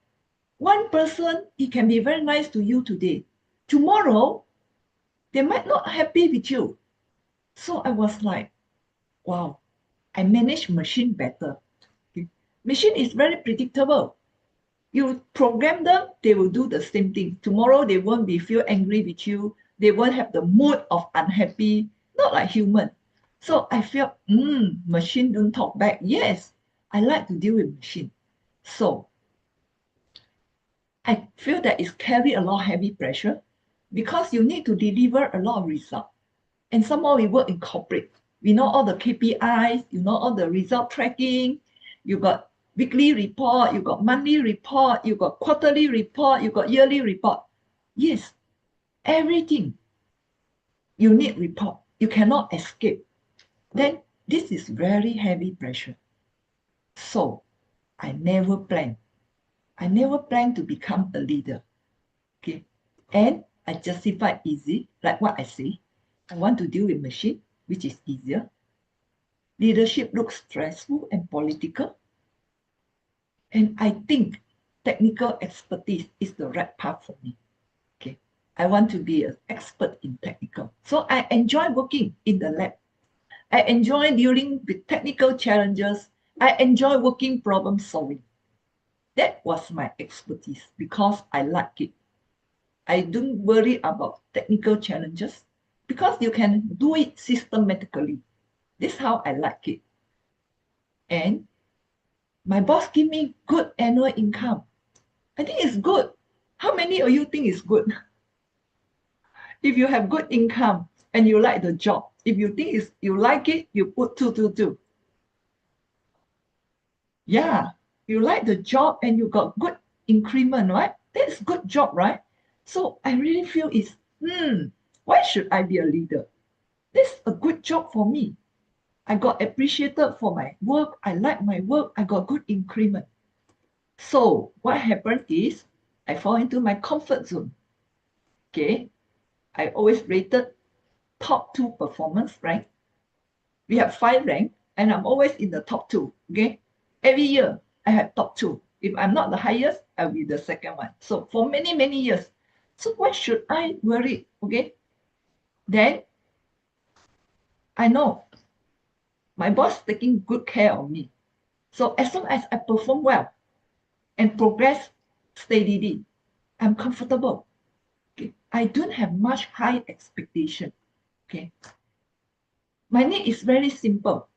one person, he can be very nice to you today. Tomorrow, they might not happy with you. So I was like, wow, I manage machine better. Okay. Machine is very predictable. You program them, they will do the same thing. Tomorrow they won't be feel angry with you. They won't have the mood of unhappy, not like human. So I felt, machine don't talk back. Yes, I like to deal with machine. So I feel that it's carry a lot of heavy pressure because you need to deliver a lot of result. And somehow we work in corporate. We know all the KPIs, you know all the result tracking, you got weekly report, you got monthly report, you got quarterly report, you got yearly report. Yes, everything you need report. You cannot escape. Then this is very heavy pressure. So I never plan. I never plan to become a leader. Okay. And I justify easy, like what I say. I want to deal with machine, which is easier. Leadership looks stressful and political. And I think technical expertise is the right path for me. Okay. I want to be an expert in technical. So I enjoy working in the lab. I enjoy dealing with technical challenges. I enjoy working problem solving. That was my expertise because I like it. I don't worry about technical challenges because you can do it systematically. This is how I like it. And my boss give me good annual income. I think it's good. How many of you think it's good? If you have good income and you like the job, if you think you like it, you put 222. Yeah, you like the job and you got good increment, right? That's good job, right? So I really feel it's, why should I be a leader? This a good job for me. I got appreciated for my work. I like my work. I got good increment. So what happened is I fall into my comfort zone. Okay. I always rated top 2 performance rank. We have 5 rank and I'm always in the top 2. Okay. Every year I have top 2. If I'm not the highest, I'll be the second one. So for many, many years. So why should I worry? Okay. Then I know my boss taking good care of me. So as long as I perform well and progress steadily, I'm comfortable. Okay. I don't have much high expectation. Okay. My need is very simple.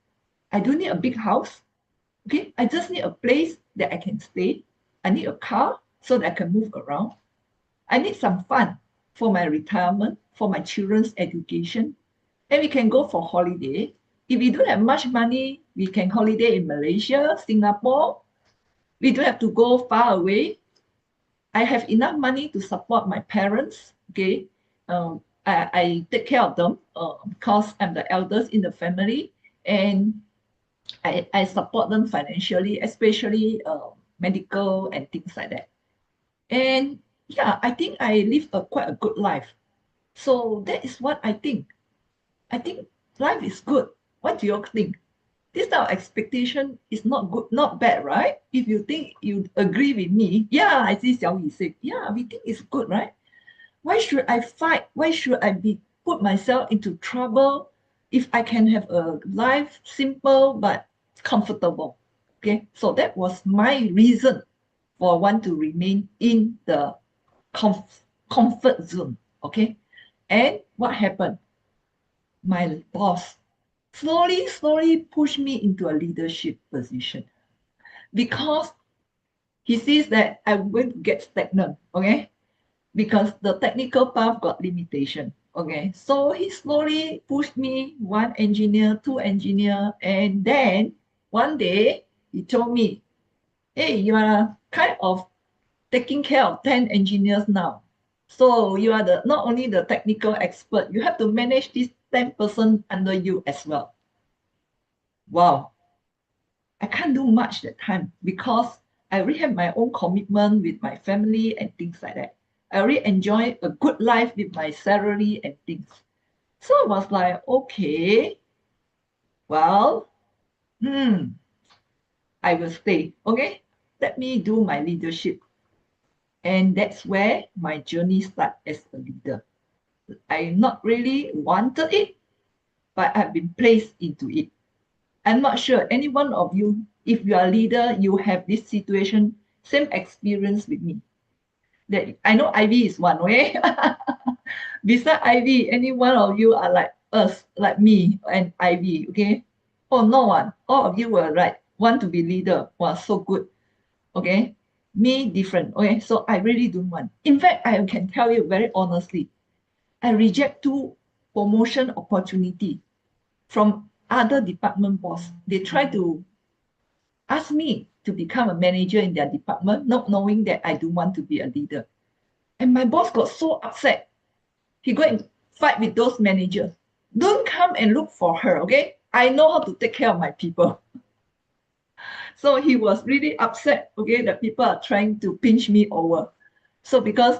I don't need a big house. Okay. I just need a place that I can stay. I need a car so that I can move around. I need some fun for my retirement. for my children's education. And we can go for holiday. If we don't have much money, we can holiday in Malaysia, Singapore. We don't have to go far away. I have enough money to support my parents. Okay, I take care of them because I'm the eldest in the family, and I support them financially, especially medical and things like that. And yeah, I think I live quite a good life. So that is what I think. I think life is good. What do you think? This type of expectation is not good, not bad, right? If you think you agree with me, yeah, I see Xiao Yi say, yeah, we think it's good, right? Why should I fight? Why should I put myself into trouble if I can have a life simple but comfortable? Okay, so that was my reason for want to remain in the comfort zone. Okay, and what happened? My boss slowly pushed me into a leadership position because he sees that I'm going to get stagnant. Okay, because the technical path got limitation. Okay, so he slowly pushed me one engineer, two engineer, and then one day he told me, hey, you are kind of taking care of 10 engineers now. So you are the not only the technical expert, you have to manage this 10 person under you as well. Wow, I can't do much that time because I already have my own commitment with my family and things like that. I already enjoy a good life with my salary and things. So I was like, okay, well, I will stay. Okay, let me do my leadership. And that's where my journey started as a leader. I not really wanted it, but I've been placed into it. I'm not sure any one of you, if you are a leader, you have this situation, same experience with me. That I know Ivy is one way. Beside Ivy, any one of you are like us, like me and Ivy, okay? Oh, no one. All of you were right. Want to be leader. Wow, so good. Okay? Me, different. Okay? So I really don't want. In fact, I can tell you very honestly, I reject 2 promotion opportunity from other department boss. They try to ask me to become a manager in their department, not knowing that I don't want to be a leader. And my boss got so upset. He go and fight with those managers. Don't come and look for her, okay? I know how to take care of my people. So he was really upset, okay, that people are trying to pinch me over. So because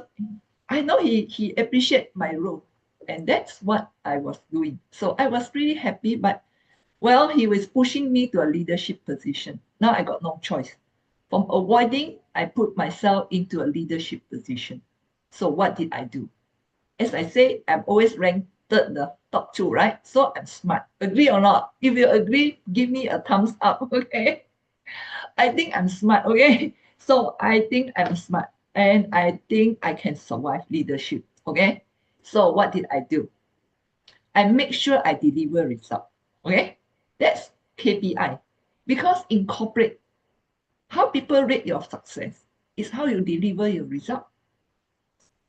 I know he appreciate my role, and that's what I was doing. So I was really happy, but well, he was pushing me to a leadership position. Now I got no choice. From avoiding, I put myself into a leadership position. So what did I do? As I say, I'm always ranked the top 2, right? So I'm smart. Agree or not? If you agree, give me a thumbs up, okay? I think I'm smart, okay? So I think I'm smart and I think I can survive leadership, okay? So what did I do? I make sure I deliver result, okay? That's KPI. Because in corporate, how people rate your success is how you deliver your result.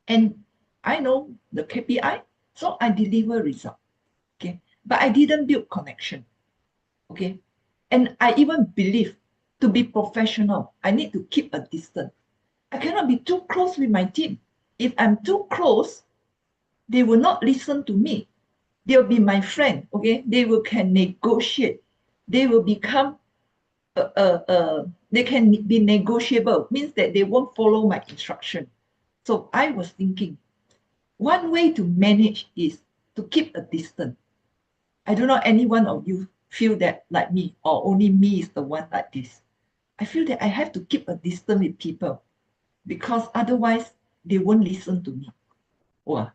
And I know the KPI, so I deliver result, okay? But I didn't build connection, okay? And I even believe to be professional, I need to keep a distance. I cannot be too close with my team. If I'm too close, they will not listen to me. They'll be my friend, okay? They can negotiate. They will become, they can be negotiable, means that they won't follow my instruction. So I was thinking, one way to manage is to keep a distance. I don't know any one of you feel that like me, or only me is the one like this. I feel that I have to keep a distance with people because otherwise they won't listen to me. Oh,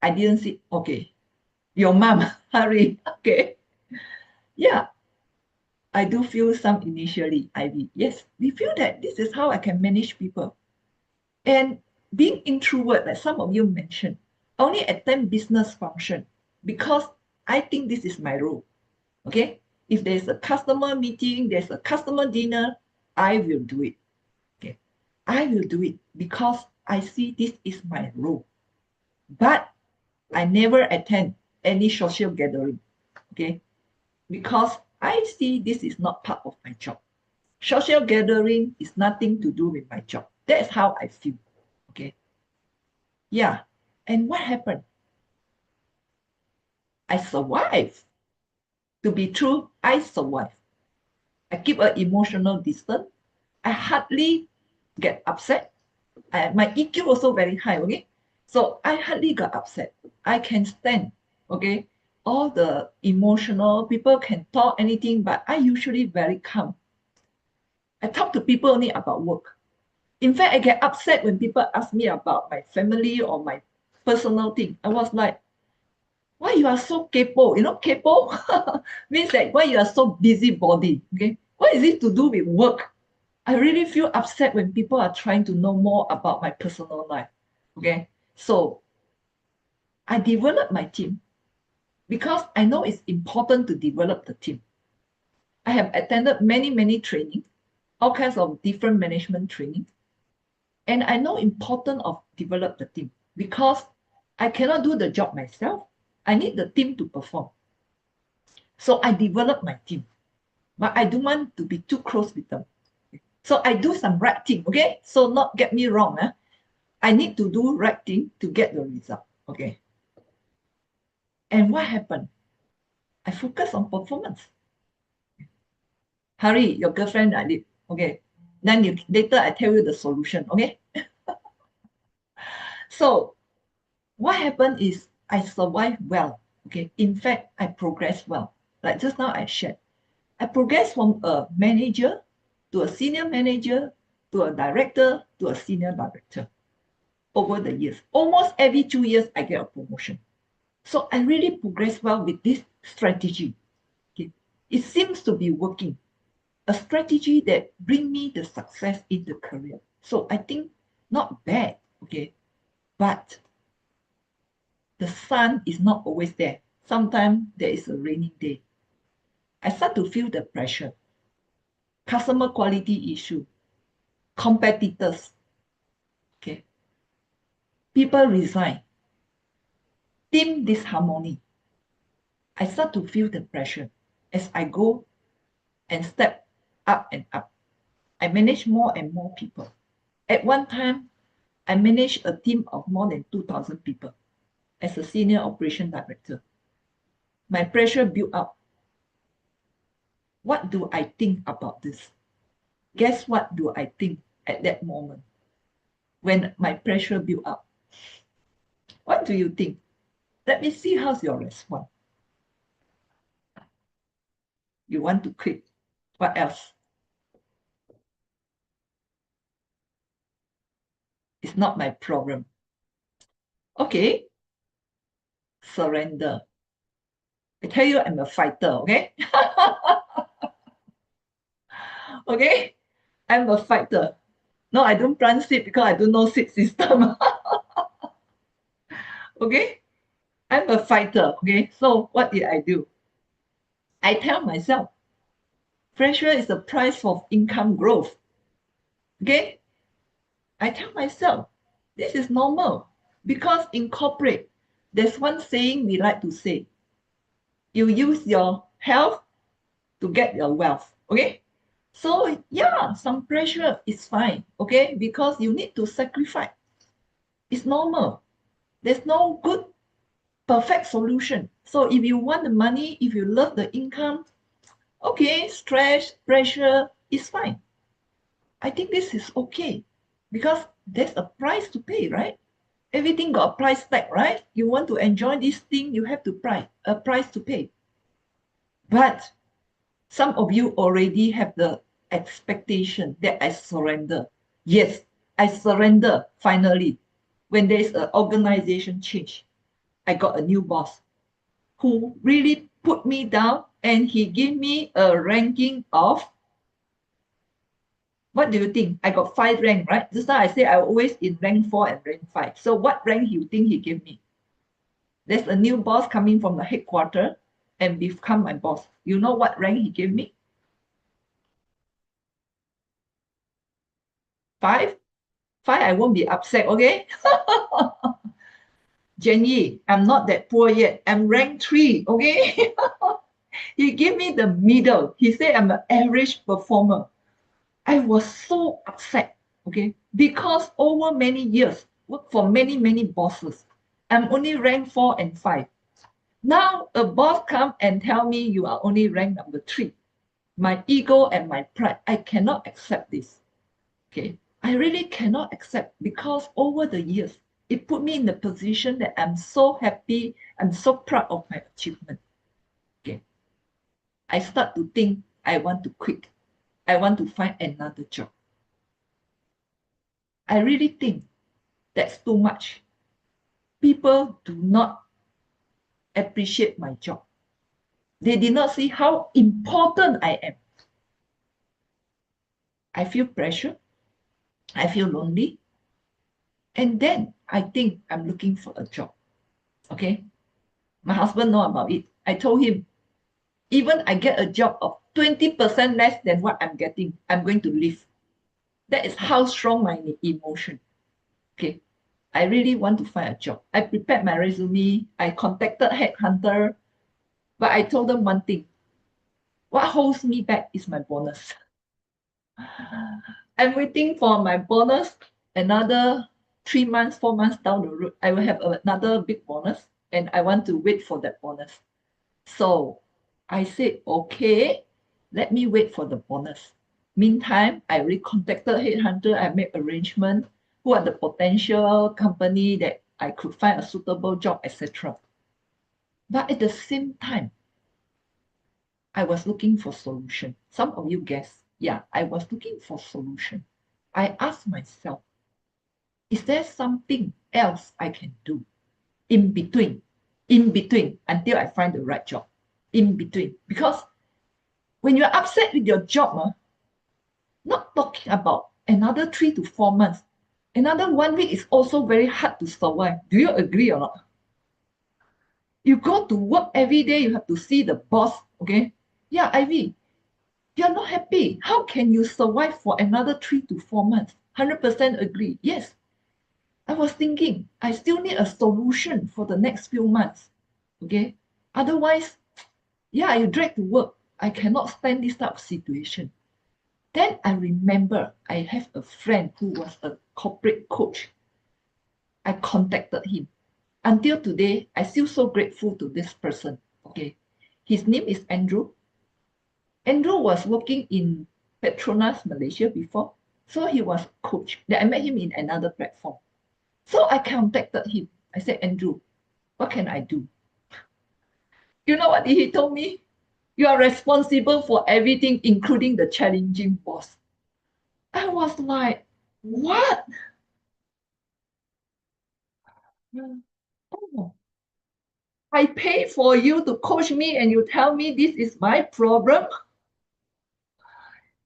I didn't see. Okay, your mom, hurry. Okay, yeah, I do feel some initially, Ivy. Yes, we feel that this is how I can manage people. And being introvert, like some of you mentioned, only attend business function because I think this is my role. Okay, if there's a customer meeting, there's a customer dinner, I will do it. Okay, I will do it because I see this is my role. But I never attend any social gathering, okay? Because I see this is not part of my job. Social gathering is nothing to do with my job. That's how I feel, okay? Yeah, and what happened? I survived. To be true, I survived. I keep an emotional distance. I hardly get upset. My EQ also very high, okay? So I hardly got upset. I can stand, okay? All the emotional, people can talk anything, but I usually very calm. I talk to people only about work. In fact, I get upset when people ask me about my family or my personal thing. I was like, why you are so kepo? You know, kepo means that why you are so busybody, okay? What is it to do with work? I really feel upset when people are trying to know more about my personal life. Okay. So I developed my team because I know it's important to develop the team. I have attended many training, all kinds of different management training. And I know important of develop the team because I cannot do the job myself. I need the team to perform. So I develop my team, but I don't want to be too close with them. So I do some right thing, okay? So not get me wrong, I need to do right thing to get the result, okay? And what happened? I focus on performance. Hurry, your girlfriend, I did, okay? Then later I tell you the solution, okay? So what happened is I survived well, okay? In fact, I progressed well. Like just now I shared. I progressed from a manager to a senior manager to a director to a senior director over the years. Almost every 2 years, I get a promotion. So I really progressed well with this strategy. Okay? It seems to be working. A strategy that bring me the success in the career. So I think not bad, okay? But the sun is not always there. Sometimes there is a rainy day. I start to feel the pressure. Customer quality issue, competitors, okay? People resign, team disharmony. I start to feel the pressure as I go and step up and up. I manage more and more people. At one time, I managed a team of more than 2,000 people as a senior operation director. My pressure built up. What do I think about this? Guess what do I think at that moment when my pressure built up? What do you think? Let me see how's your response. You want to quit. What else? It's not my problem. Okay. Surrender. I tell you, I'm a fighter, okay? Okay? I'm a fighter. No, I don't plant seed because I don't know seed system. Okay? I'm a fighter. Okay? So what did I do? I tell myself, pressure is the price of income growth. Okay? I tell myself, this is normal. Because in corporate, there's one saying we like to say. You use your health to get your wealth. Okay? So yeah, some pressure is fine. Okay? Because you need to sacrifice. It's normal. There's no good perfect solution. So if you want the money, if you love the income, okay, stress, pressure is fine. I think this is okay because there's a price to pay, right? Everything got a price tag, right? You want to enjoy this thing, you have to price a price to pay. But some of you already have the expectation that I surrender. Yes, I surrender finally. When there's an organization change, I got a new boss who really put me down and he gave me a ranking of, what do you think? I got 5 rank, right? Just now I say I always in rank 4 and rank 5. So what rank you think he gave me? There's a new boss coming from the headquarters and become my boss. You know what rank he gave me? 5? 5, I won't be upset, okay? Jenny, I'm not that poor yet. I'm ranked 3, okay? He gave me the middle. He said I'm an average performer. I was so upset, okay? Because over many years, work for many, many bosses. I'm only ranked 4 and 5. Now a boss come and tell me you are only ranked number 3. My ego and my pride, I cannot accept this. Okay, I really cannot accept because over the years, it put me in the position that I'm so happy, I'm so proud of my achievement. Okay, I start to think I want to quit. I want to find another job. I really think that's too much. People do not appreciate my job. They did not see how important I am. I feel pressure. I feel lonely. And then I think I'm looking for a job. Okay. My husband know about it. I told him, even I get a job of 20% less than what I'm getting, I'm going to leave. That is how strong my emotion. Okay. I really want to find a job. I prepared my resume. I contacted headhunter, but I told them one thing. What holds me back is my bonus. I'm waiting for my bonus another 3 months, 4 months down the road. I will have another big bonus and I want to wait for that bonus. So I said, okay, let me wait for the bonus. Meantime, I already contacted headhunter. I made arrangement. Who are the potential company that I could find a suitable job, etc. But at the same time, I was looking for solution. Some of you guessed, yeah, I was looking for solution. I asked myself, is there something else I can do in between until I find the right job? In between, because when you're upset with your job, not talking about another 3 to 4 months, another 1 week is also very hard to survive. Do you agree or not? You go to work every day, you have to see the boss, okay? Yeah, Ivy, you're not happy. How can you survive for another 3 to 4 months? 100% agree. Yes. I was thinking, I still need a solution for the next few months. Okay. Otherwise, yeah, you drag to work. I cannot stand this type of situation. Then I remember I have a friend who was a corporate coach. I contacted him. Until today, I still so grateful to this person. Okay. His name is Andrew. Andrew was working in Petronas Malaysia before. So he was coach. Then I met him in another platform. So I contacted him. I said, Andrew, what can I do? You know what he told me? You are responsible for everything, including the challenging boss. I was like, what? Oh, I pay for you to coach me and you tell me this is my problem?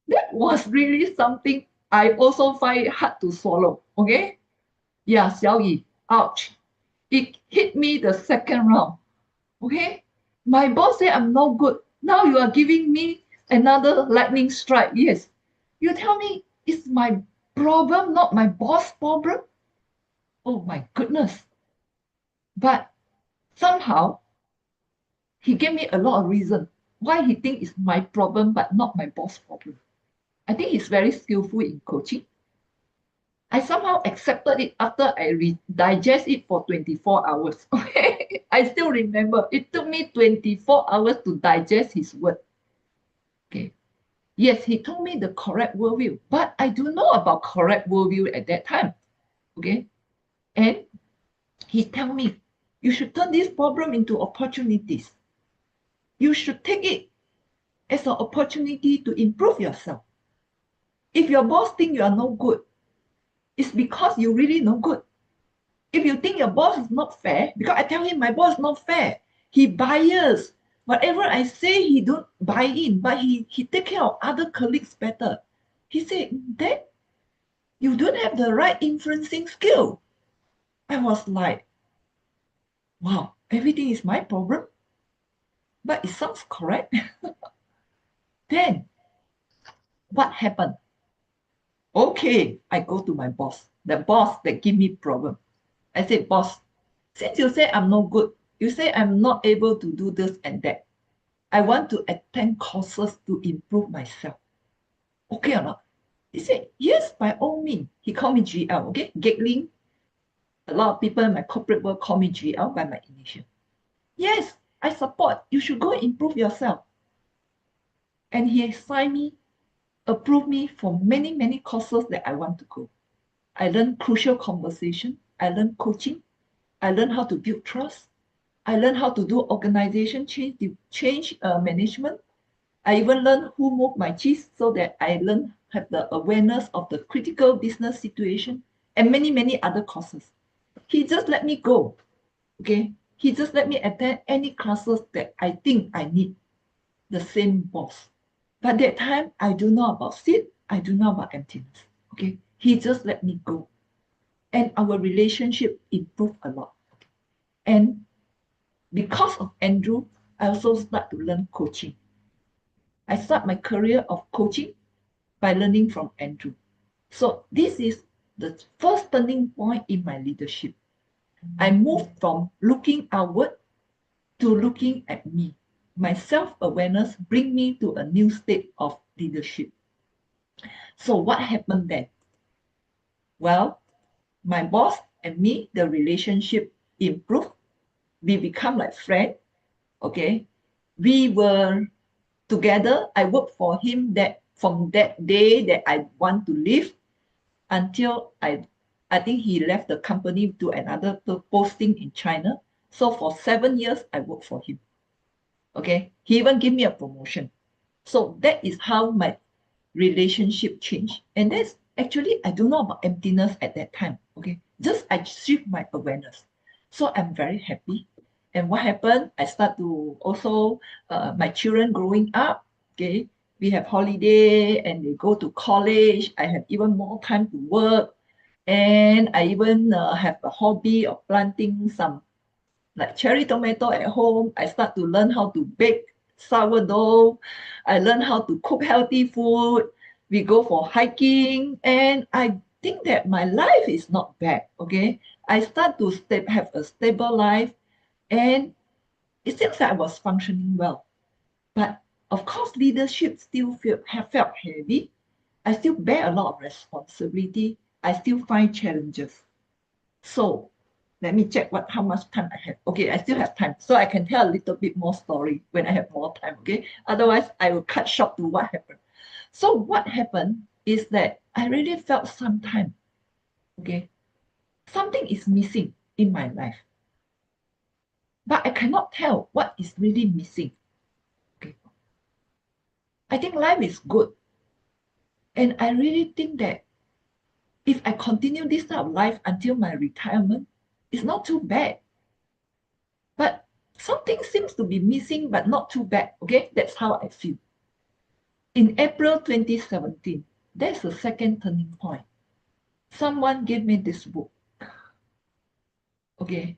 That was really something I also find it hard to swallow. Okay? Yeah, Xiao Yi, ouch. It hit me the second round. Okay? My boss said I'm no good. Now you are giving me another lightning strike. Yes. You tell me it's my problem, not my boss' problem? Oh my goodness. But somehow he gave me a lot of reason why he think it's my problem but not my boss' problem. I think he's very skillful in coaching. I somehow accepted it after I digest it for 24 hours. Okay, I still remember it took me 24 hours to digest his word. Okay, yes, he told me the correct worldview, but I don't know about correct worldview at that time. Okay, and he tell me you should turn this problem into opportunities. You should take it as an opportunity to improve yourself. If your boss think you are no good, it's because you really no good. If you think your boss is not fair, because I tell him my boss is not fair, he biased. Whatever I say, he don't buy in, but he take care of other colleagues better. He said, then you don't have the right influencing skill. I was like, wow, everything is my problem. But it sounds correct. Then what happened? Okay, I go to my boss, the boss that give me problem. I said, boss, Since you say I'm no good, you say I'm not able to do this and that, I want to attend courses to improve myself. Okay or not? He said, yes, by all means. He called me GL, okay? Gatling. A lot of people in my corporate world call me GL by my initial. Yes, I support. You should go and improve yourself. And he assigned me, approved me for many, many courses that I want to go. I learned crucial conversation. I learned coaching. I learned how to build trust. I learned how to do organization change management. I even learned who moved my cheese so that I learned have the awareness of the critical business situation and many, many other courses. He just let me go. Okay. He just let me attend any classes that I think I need. The same boss. But that time I do know about sit, I do know about emptiness. Okay. He just let me go. And our relationship improved a lot. And because of Andrew, I also start to learn coaching. I start my career of coaching by learning from Andrew. So this is the first turning point in my leadership. I moved from looking outward to looking at me. My self-awareness bring me to a new state of leadership. So what happened then? Well, my boss and me, the relationship improved. We become like friends. Okay. We were together. I worked for him that from that day that I want to leave until I think he left the company to another posting in China. So for 7 years, I worked for him. Okay. He even gave me a promotion. So that is how my relationship changed. And that's actually, I don't know about emptiness at that time. Okay. Just I shift my awareness. So I'm very happy. And what happened? I start to also, my children growing up, okay, we have holiday and they go to college. I have even more time to work. And I even have a hobby of planting some like cherry tomato at home. I start to learn how to bake sourdough. I learn how to cook healthy food. We go for hiking. And I think that my life is not bad, okay? I start to have a stable life. And it seems like I was functioning well. But of course, leadership still felt heavy. I still bear a lot of responsibility. I still find challenges. So let me check how much time I have. Okay, I still have time. So I can tell a little bit more story when I have more time. Okay. Otherwise, I will cut short to what happened. So what happened is that I really felt sometime, okay, something is missing in my life. But I cannot tell what is really missing. Okay. I think life is good. And I really think that if I continue this type of life until my retirement, it's not too bad. But something seems to be missing, but not too bad. Okay, that's how I feel. In April 2017, that's the second turning point. Someone gave me this book. Okay,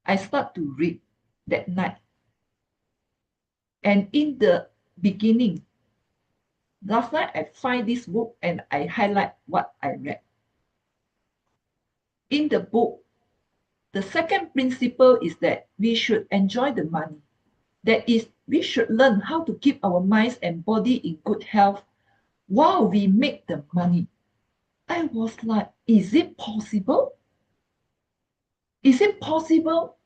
I start to read that night. And in the beginning, last night I find this book and I highlight what I read. In the book, the second principle is that we should enjoy the money. That is, we should learn how to keep our minds and body in good health while we make the money. I was like, is it possible? Is it possible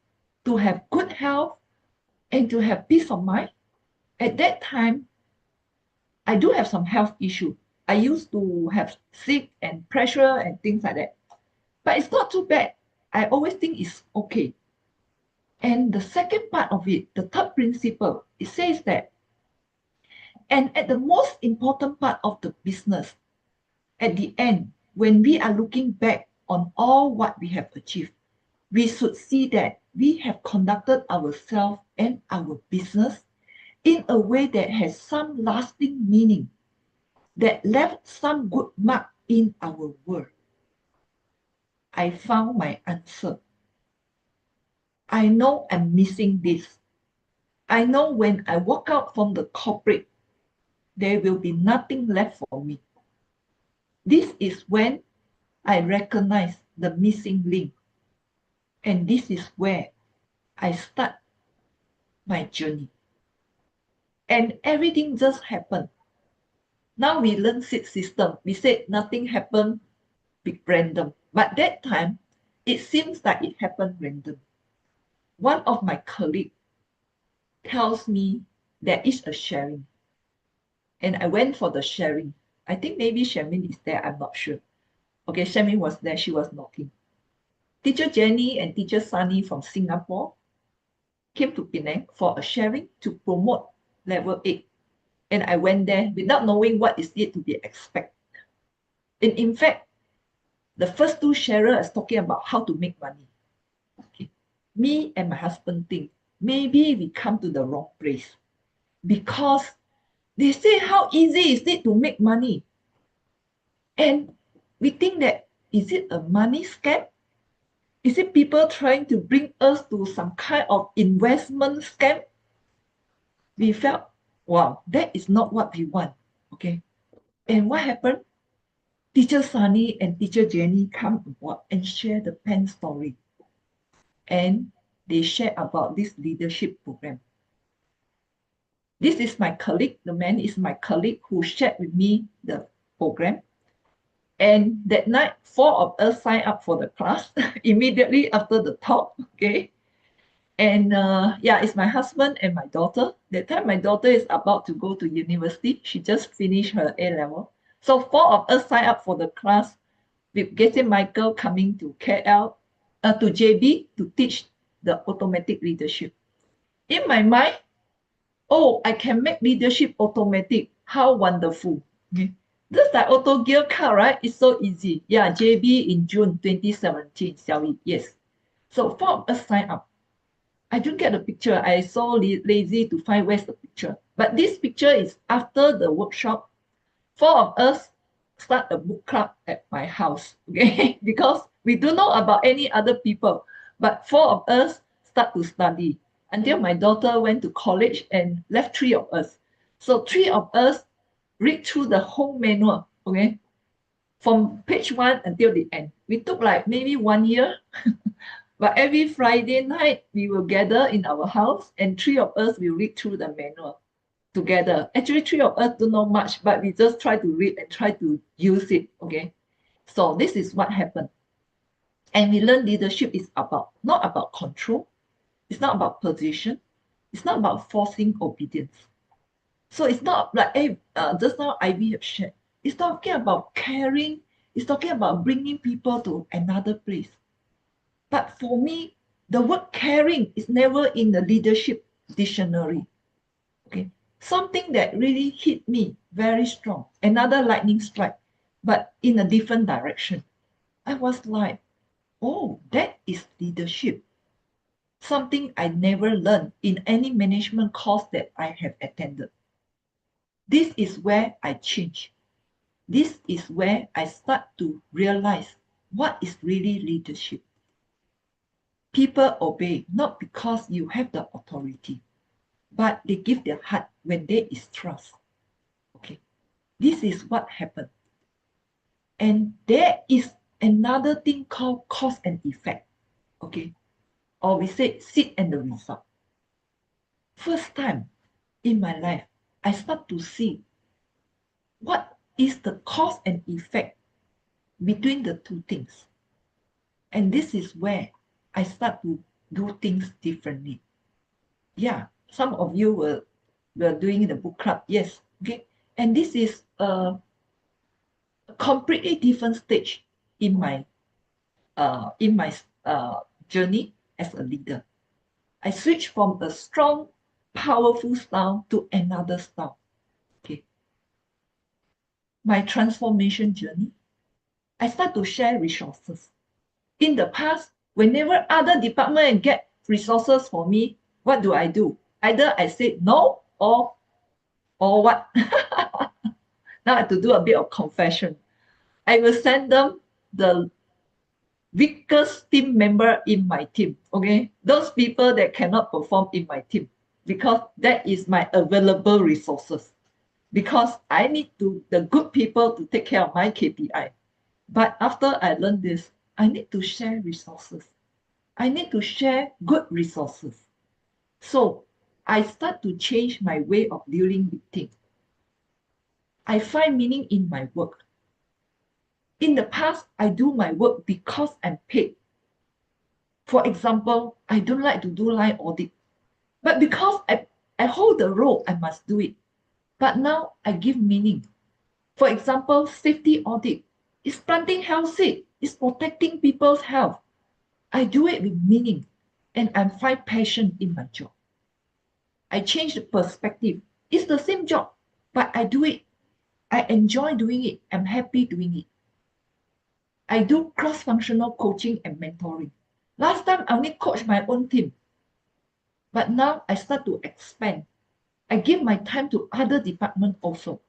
to have good health and to have peace of mind? At that time, I do have some health issue. I used to have sick and pressure and things like that. But it's not too bad. I always think it's okay. And the second part of it, the third principle, it says that, and at the most important part of the business, at the end, when we are looking back on all what we have achieved, we should see that we have conducted ourselves and our business in a way that has some lasting meaning, that left some good mark in our world. I found my answer. I know I'm missing this. I know when I walk out from the corporate, there will be nothing left for me. This is when I recognize the missing link. And this is where I start my journey. And everything just happened. Now we learn seed system. We said nothing happened random. But that time, it seems like it happened random. One of my colleagues tells me there is a sharing. And I went for the sharing. I think maybe Charmaine is there, I'm not sure. Okay, Charmaine was there, she was knocking. Teacher Jenny and Teacher Sunny from Singapore came to Penang for a sharing to promote level 8. And I went there without knowing what is it to be expected. And in fact, the first two sharers are talking about how to make money. Okay. Me and my husband think maybe we come to the wrong place because they say how easy is it to make money. And we think that, is it a money scam? Is it people trying to bring us to some kind of investment scam? We felt, wow, that is not what we want. Okay. And what happened? Teacher Sunny and Teacher Jenny come aboard and share the pen story. And they share about this leadership program. This is my colleague, the man is my colleague who shared with me the program. And that night, 4 of us signed up for the class immediately after the talk, okay? And yeah, it's my husband and my daughter. That time, my daughter is about to go to university. She just finished her A-level. So 4 of us signed up for the class with Getty Michael coming to KL, to JB to teach the automatic leadership. In my mind, oh, I can make leadership automatic. How wonderful. Okay. Just like auto gear car, right? It's so easy. Yeah, JB in June 2017, Xiaoyi, yes. So 4 of us signed up. I don't get the picture. I so lazy to find where's the picture. But this picture is after the workshop. 4 of us start a book club at my house, okay? Because we don't know about any other people. But 4 of us start to study until my daughter went to college and left 3 of us. So 3 of us read through the whole manual, okay? From page 1 until the end. We took like maybe 1 year. But every Friday night, we will gather in our house and 3 of us will read through the manual together. Actually, 3 of us don't know much, but we just try to read and try to use it, okay? So this is what happened. And we learn leadership is not about control. It's not about position. It's not about forcing obedience. So it's not like, hey, just now Ivy have shared. It's talking about caring. It's talking about bringing people to another place. But for me, the word caring is never in the leadership dictionary. Okay, something that really hit me very strong. Another lightning strike, but in a different direction. I was like, oh, that is leadership. Something I never learned in any management course that I have attended. This is where I change. This is where I start to realize what is really leadership. People obey not because you have the authority, but they give their heart when there is trust. Okay, this is what happened. And there is another thing called cause and effect. Okay, or we say seed and the result. First time in my life, I start to see what is the cause and effect between the two things. And this is where I start to do things differently. Yeah, some of you were doing the book club, yes, okay. And this is a completely different stage in my journey as a leader. I switched from a strong, powerful style to another style. Okay. My transformation journey, I start to share resources. In the past, whenever other department get resources for me, what do? Either I say no or what? Now I have to do a bit of confession. I will send them the weakest team member in my team, okay? Those people that cannot perform in my team, because that is my available resources. Because I need the good people to take care of my KPI. But after I learned this, I need to share resources. I need to share good resources. So I start to change my way of dealing with things. I find meaning in my work. In the past, I do my work because I'm paid. For example, I don't like to do line audit, but because I hold the role, I must do it. But now I give meaning. For example, safety audit is planting health seed, is protecting people's health. I do it with meaning and I find passion in my job. I change the perspective. It's the same job, but I do it. I enjoy doing it. I'm happy doing it. I do cross-functional coaching and mentoring. Last time I only coach my own team, but now I start to expand. I give my time to other departments also.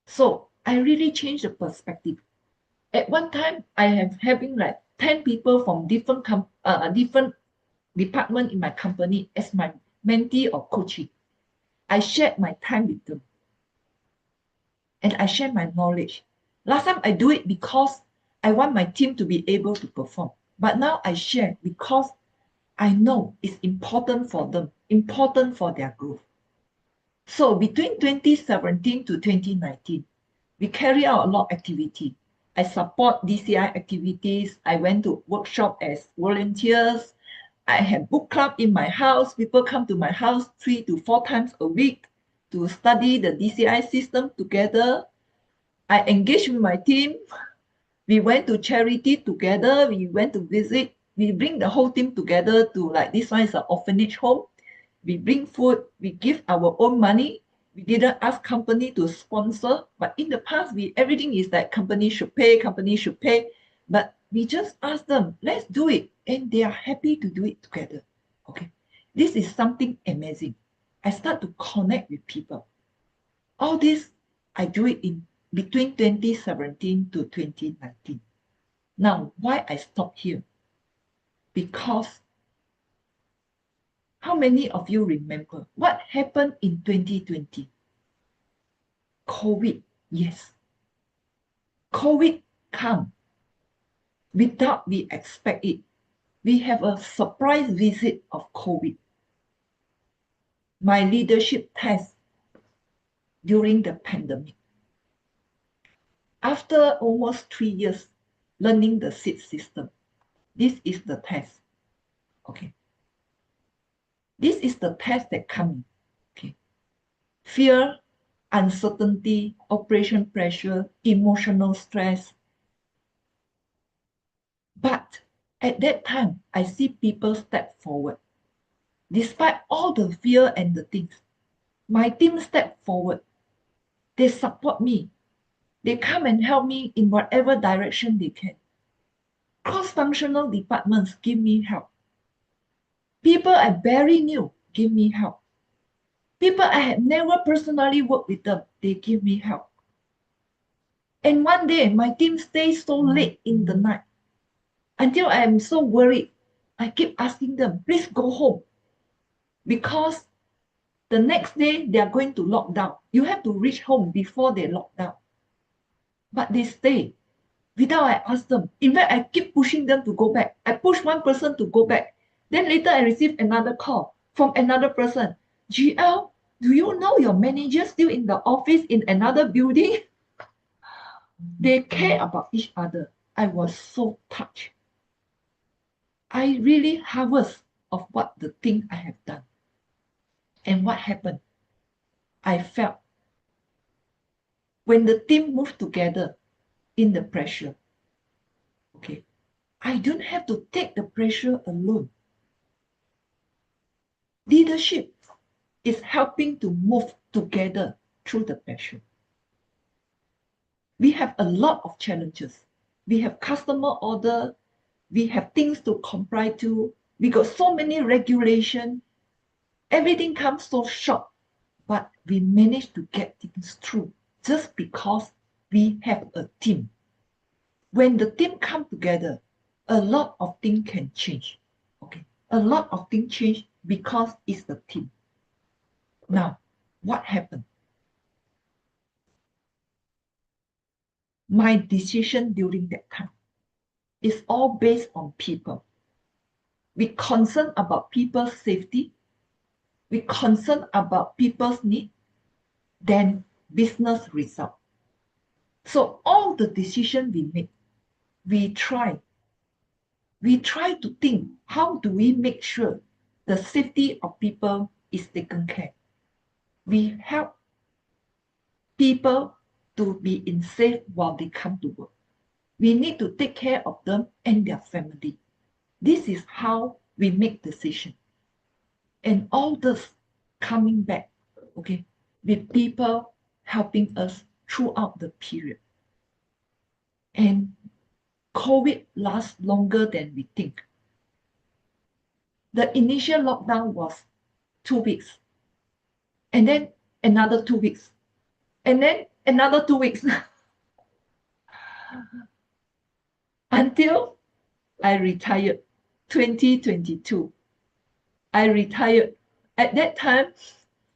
So I really change the perspective. At one time, I am having like 10 people from different department in my company as my mentee or coaching. I shared my time with them and I share my knowledge. Last time I do it because I want my team to be able to perform. But now I share because I know it's important for them, important for their growth. So between 2017 to 2019, we carry out a lot of activity. I support DCI activities. I went to workshop as volunteers. I have book club in my house. People come to my house 3 to 4 times a week to study the DCI system together. I engage with my team. We went to charity together. We went to visit. We bring the whole team together to like this one is an orphanage home. We bring food. We give our own money. We didn't ask company to sponsor, but in the past, everything is like company should pay. But we just ask them, let's do it, and they are happy to do it together. Okay, this is something amazing. I start to connect with people. All this I do it in between 2017 to 2019. Now, why I stop here? Because how many of you remember what happened in 2020? COVID, yes. COVID come without we expect it. We have a surprise visit of COVID. My leadership test during the pandemic. After almost 3 years learning the SIT system, this is the test. Okay. This is the test that comes. Okay. Fear, uncertainty, operation pressure, emotional stress. But at that time, I see people step forward. Despite all the fear and the things, my team step forward. They support me. They come and help me in whatever direction they can. Cross-functional departments give me help. People I barely knew give me help. People I had never personally worked with them, they give me help. And one day, my team stays so late in the night until I am so worried. I keep asking them, please go home. Because the next day, they are going to lock down. You have to reach home before they lock down. But they stay without I ask them. In fact, I keep pushing them to go back. I push one person to go back. Then later I receive another call from another person. GL, do you know your manager still in the office in another building? They care about each other. I was so touched. I really harvest of what the thing I have done. And what happened? I felt when the team moved together in the pressure, okay, I don't have to take the pressure alone. Leadership is helping to move together through the pressure. We have a lot of challenges. We have customer order. We have things to comply to. We got so many regulations. Everything comes so short, but we manage to get things through just because we have a team. When the team come together, a lot of things can change. Okay, a lot of things change because it's the team. Now, what happened? My decision during that time is all based on people. we concern about people's safety, we concern about people's need, then business result. So all the decision we make, we try to think, how do we make sure the safety of people is taken care? We help people to be in safe while they come to work. We need to take care of them and their family. This is how we make decisions. And all this coming back, okay, with people helping us throughout the period. And COVID lasts longer than we think. The initial lockdown was 2 weeks, and then another 2 weeks, and then another 2 weeks until I retired 2022. I retired. At that time,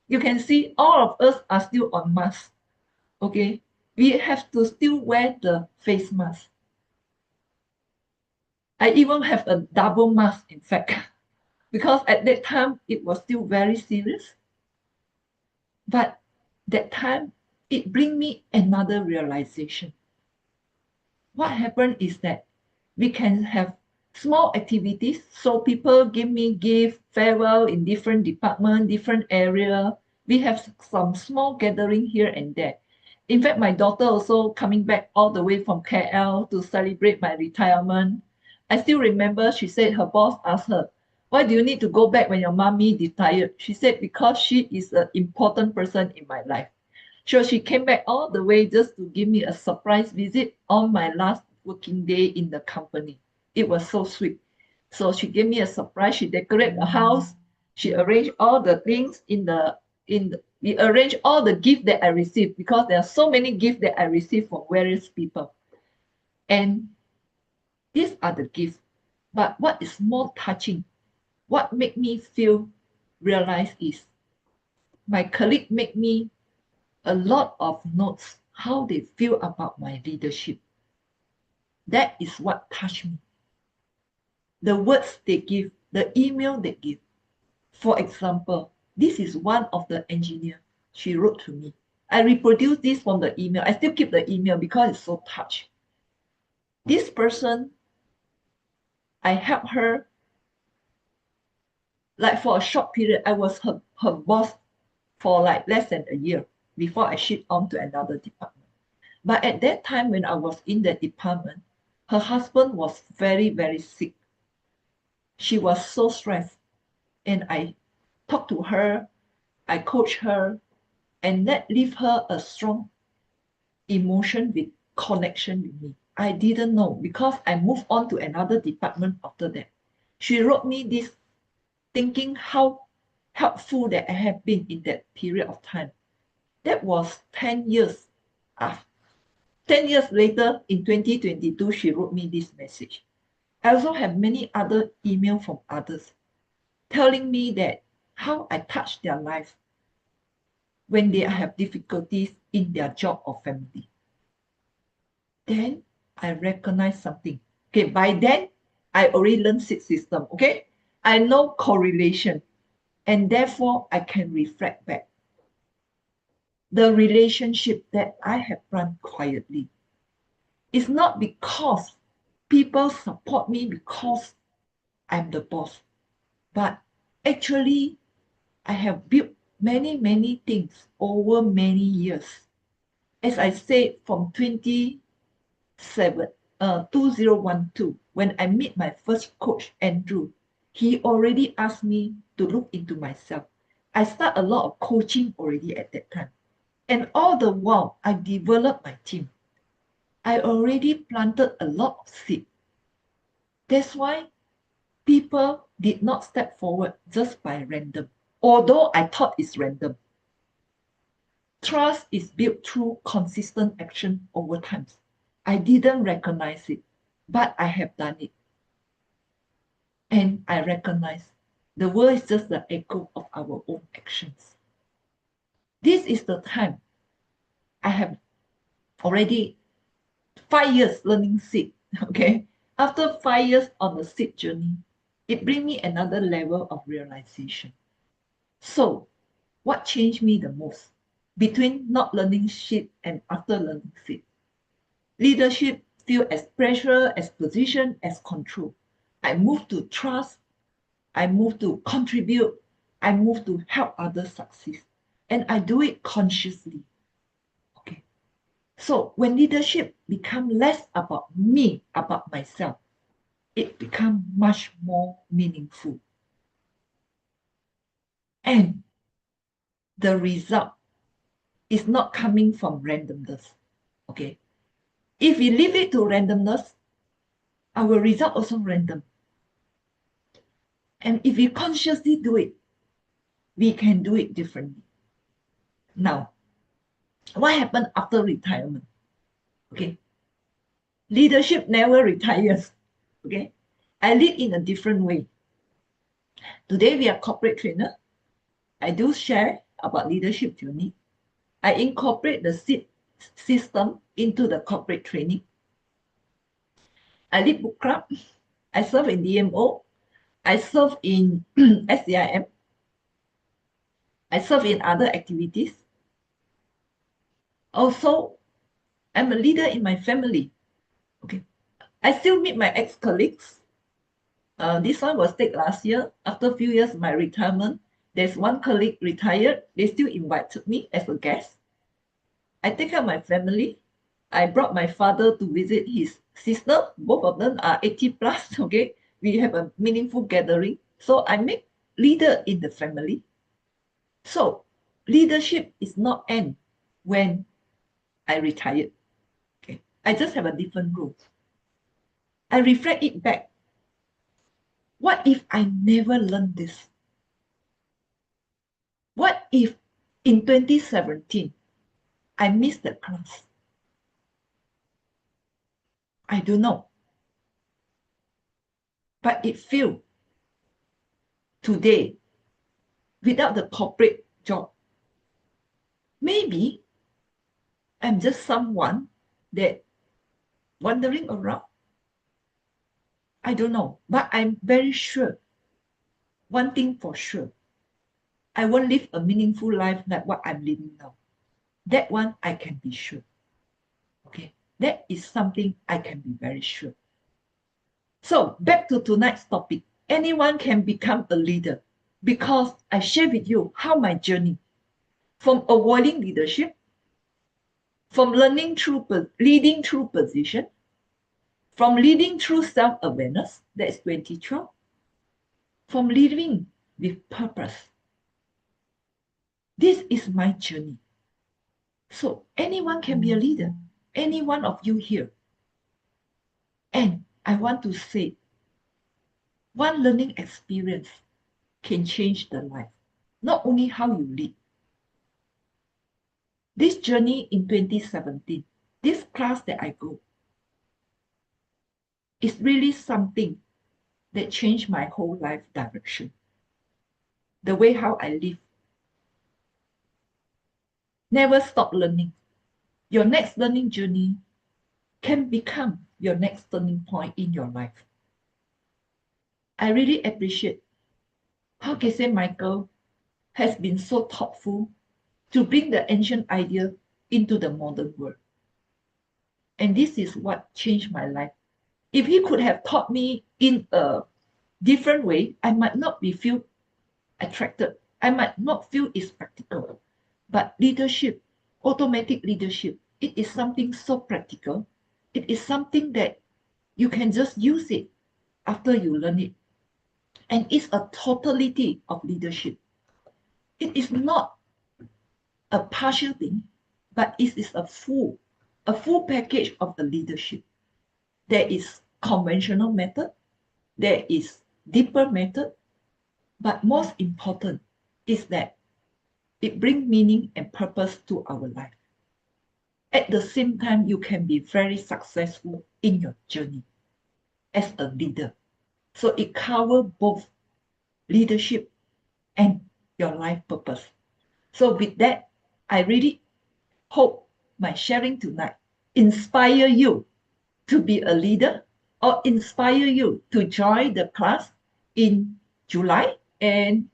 you can see all of us are still on mask. Okay, we have to still wear the face mask. I even have a double mask, in fact, because at that time it was still very serious. But that time, it bring me another realization. What happened is that we can have small activities. So people give me gift, farewell in different department, different area. We have some small gathering here and there. In fact, my daughter also coming back all the way from KL to celebrate my retirement. I still remember she said her boss asked her, why do you need to go back when your mommy retired? She said, because she is an important person in my life. So she came back all the way just to give me a surprise visit on my last working day in the company. It was so sweet. So she gave me a surprise. She decorated the house. She arranged all the things we arranged all the gifts that I received, because there are so many gifts that I received from various people. And these are the gifts. But what is more touching, what made me realize is my colleague made me a lot of notes how they feel about my leadership. That is what touched me. The words they give, the email they give. For example, this is one of the engineer. She wrote to me. I reproduced this from the email. I still keep the email because it's so touched. This person, I helped her like for a short period. I was her boss for like less than a year before I shift on to another department. But at that time when I was in that department, her husband was very, very sick. She was so stressed. And I talked to her, I coached her, and that leave her a strong emotion with connection with me. I didn't know because I moved on to another department after that. She wrote me this thinking how helpful that I have been in that period of time. That was 10 years after. 10 years later, in 2022, she wrote me this message. I also have many other emails from others telling me that how I touched their life when they have difficulties in their job or family. Then I recognize something. Okay, by then, I already learned six system. Okay, I know correlation, and therefore I can reflect back the relationship that I have run quietly. It's not because people support me because I'm the boss, but actually I have built many, many things over many years. As I said, from 2012, when I met my first coach, Andrew, he already asked me to look into myself. I start a lot of coaching already at that time. And all the while, I developed my team. I already planted a lot of seed. That's why people did not step forward just by random, although I thought it's random. Trust is built through consistent action over time. I didn't recognize it, but I have done it. And I recognize the world is just the echo of our own actions. This is the time I have already 5 years learning seed. Okay. After 5 years on the seed journey, it brings me another level of realization. So, what changed me the most between not learning shit and after learning shit? Leadership feel as pressure, as position, as control. I move to trust, I move to contribute, I move to help others succeed. And I do it consciously. Okay. So when leadership become less about me, about myself, it become much more meaningful. And the result is not coming from randomness. Okay. If we leave it to randomness, our result also random. And if we consciously do it, we can do it differently. Now, what happened after retirement? Okay. Leadership never retires. Okay. I lead in a different way. Today, we are corporate trainer. I do share about leadership journey. I incorporate the SEED system into the corporate training. I lead book club. I serve in DMO. I serve in SCIM. I serve in other activities. Also, I'm a leader in my family. Okay. I still meet my ex-colleagues. This one was take last year. After a few years of my retirement, there's one colleague retired. They still invited me as a guest. I take care of my family. I brought my father to visit his sister. Both of them are 80 plus. Okay. We have a meaningful gathering. So I make leader in the family. So leadership is not end when I retired. Okay. I just have a different role. I reflect it back. What if I never learned this? What if in 2017 I missed the class? I don't know. But it feels today, without the corporate job, maybe I'm just someone that wandering around. I don't know, but I'm very sure. One thing for sure, I won't live a meaningful life like what I'm living now. That one I can be sure. Okay, that is something I can be very sure. So back to tonight's topic. Anyone can become a leader because I share with you how my journey from avoiding leadership, from leading through position, from leading through self-awareness, that's 2012, from living with purpose. This is my journey. So anyone can be a leader, any one of you here. And I want to say, one learning experience can change the life, not only how you lead. This journey in 2017, this class that I go, is really something that changed my whole life direction. The way how I live. Never stop learning. Your next learning journey can become your next turning point in your life. I really appreciate how Kese Michael has been so thoughtful to bring the ancient idea into the modern world. And this is what changed my life. If he could have taught me in a different way, I might not be feel attracted. I might not feel it's practical. But leadership, automatic leadership, it is something so practical. It is something that you can just use it after you learn it. And it's a totality of leadership. It is not a partial thing, but it is a full package of the leadership. There is conventional method, there is deeper method, but most important is that it brings meaning and purpose to our life. At the same time, you can be very successful in your journey as a leader. So it covers both leadership and your life purpose. So with that, I really hope my sharing tonight inspire you to be a leader or inspire you to join the class, in July. And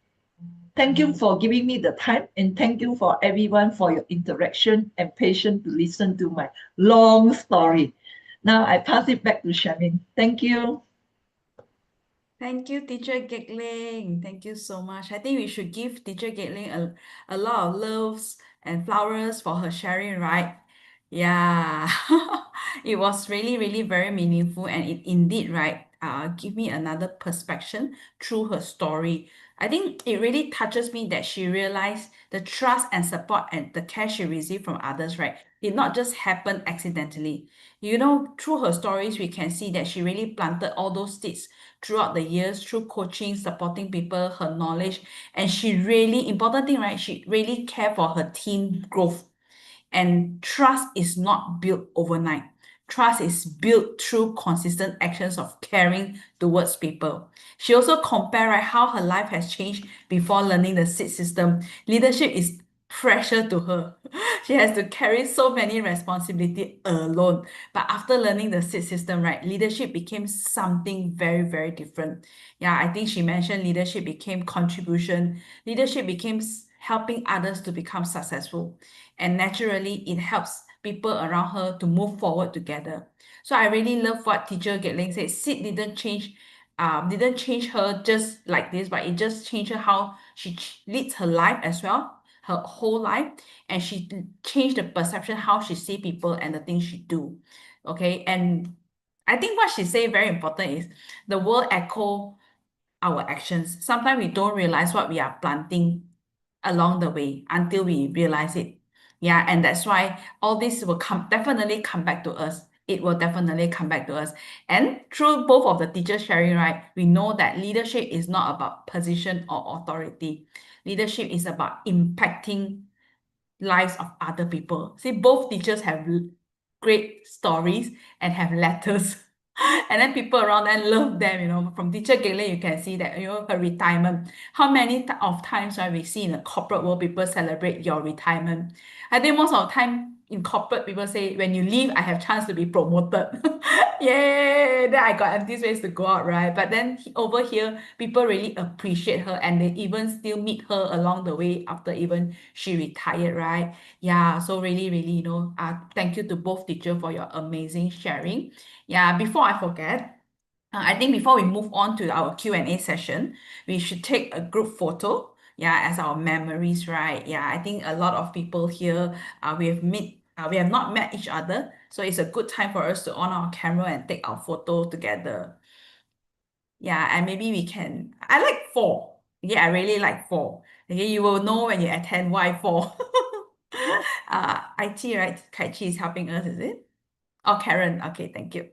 thank you for giving me the time, and thank you for everyone for your interaction and patience to listen to my long story. Now I pass it back to Charmaine. Thank you. Thank you, Teacher Gatling. Thank you so much. I think we should give Teacher Gatling a lot of loves and flowers for her sharing, right? Yeah. It was really, really very meaningful, and it indeed, right, give me another perspective through her story. I think it really touches me that she realized the trust and support and the care she received from others, right, did not just happen accidentally. You know, through her stories, we can see that she really planted all those seeds throughout the years through coaching, supporting people, her knowledge, and she really, important thing, right? She really care for her team growth. And trust is not built overnight. Trust is built through consistent actions of caring towards people. She also compared, right, how her life has changed before learning the SIT system. Leadership is pressure to her. She has to carry so many responsibility alone. But after learning the SIT system, right, leadership became something very, very different. Yeah, I think she mentioned leadership became contribution. Leadership became helping others to become successful. And naturally, it helps people around her to move forward together. So I really love what Teacher Gatling said. SIT didn't change her just like this, but it just changed her how she leads her life as well, her whole life, and she changed the perception how she see people and the things she do. Okay, and I think what she say very important is the world echo our actions. Sometimes we don't realize what we are planting along the way until we realize it. Yeah, and that's why all this will definitely come back to us. It will definitely come back to us. And through both of the teachers sharing, right, we know that leadership is not about position or authority. Leadership is about impacting lives of other people. See, both teachers have great stories and have letters. And then people around them love them, you know. From Teacher Gatling, you can see that, you know, her retirement. How many of times we see in the corporate world, people celebrate your retirement? I think most of the time in corporate, people say, when you leave, I have chance to be promoted. Yay! Then I got empty space to go out, right? But then over here, people really appreciate her, and they even still meet her along the way after even she retired, right? Yeah, so really, really, you know, thank you to both teachers for your amazing sharing. Yeah, before I forget, I think before we move on to our Q&A session, we should take a group photo, yeah, as our memories, right? Yeah, I think a lot of people here, we have not met each other, so it's a good time for us to on our camera and take our photo together. Yeah, and maybe we can, I like four. Yeah, I really like four. Okay, you will know when you attend why four. IT, right? Kai Chi is helping us, is it? Oh, Karen. Okay, thank you.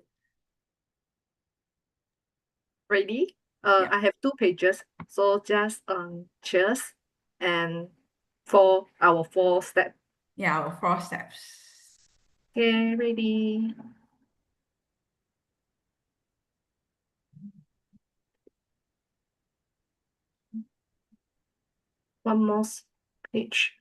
Ready? Yeah. I have 2 pages, so just cheers and for our 4 step. Yeah, our 4 steps. Okay, ready. One more page.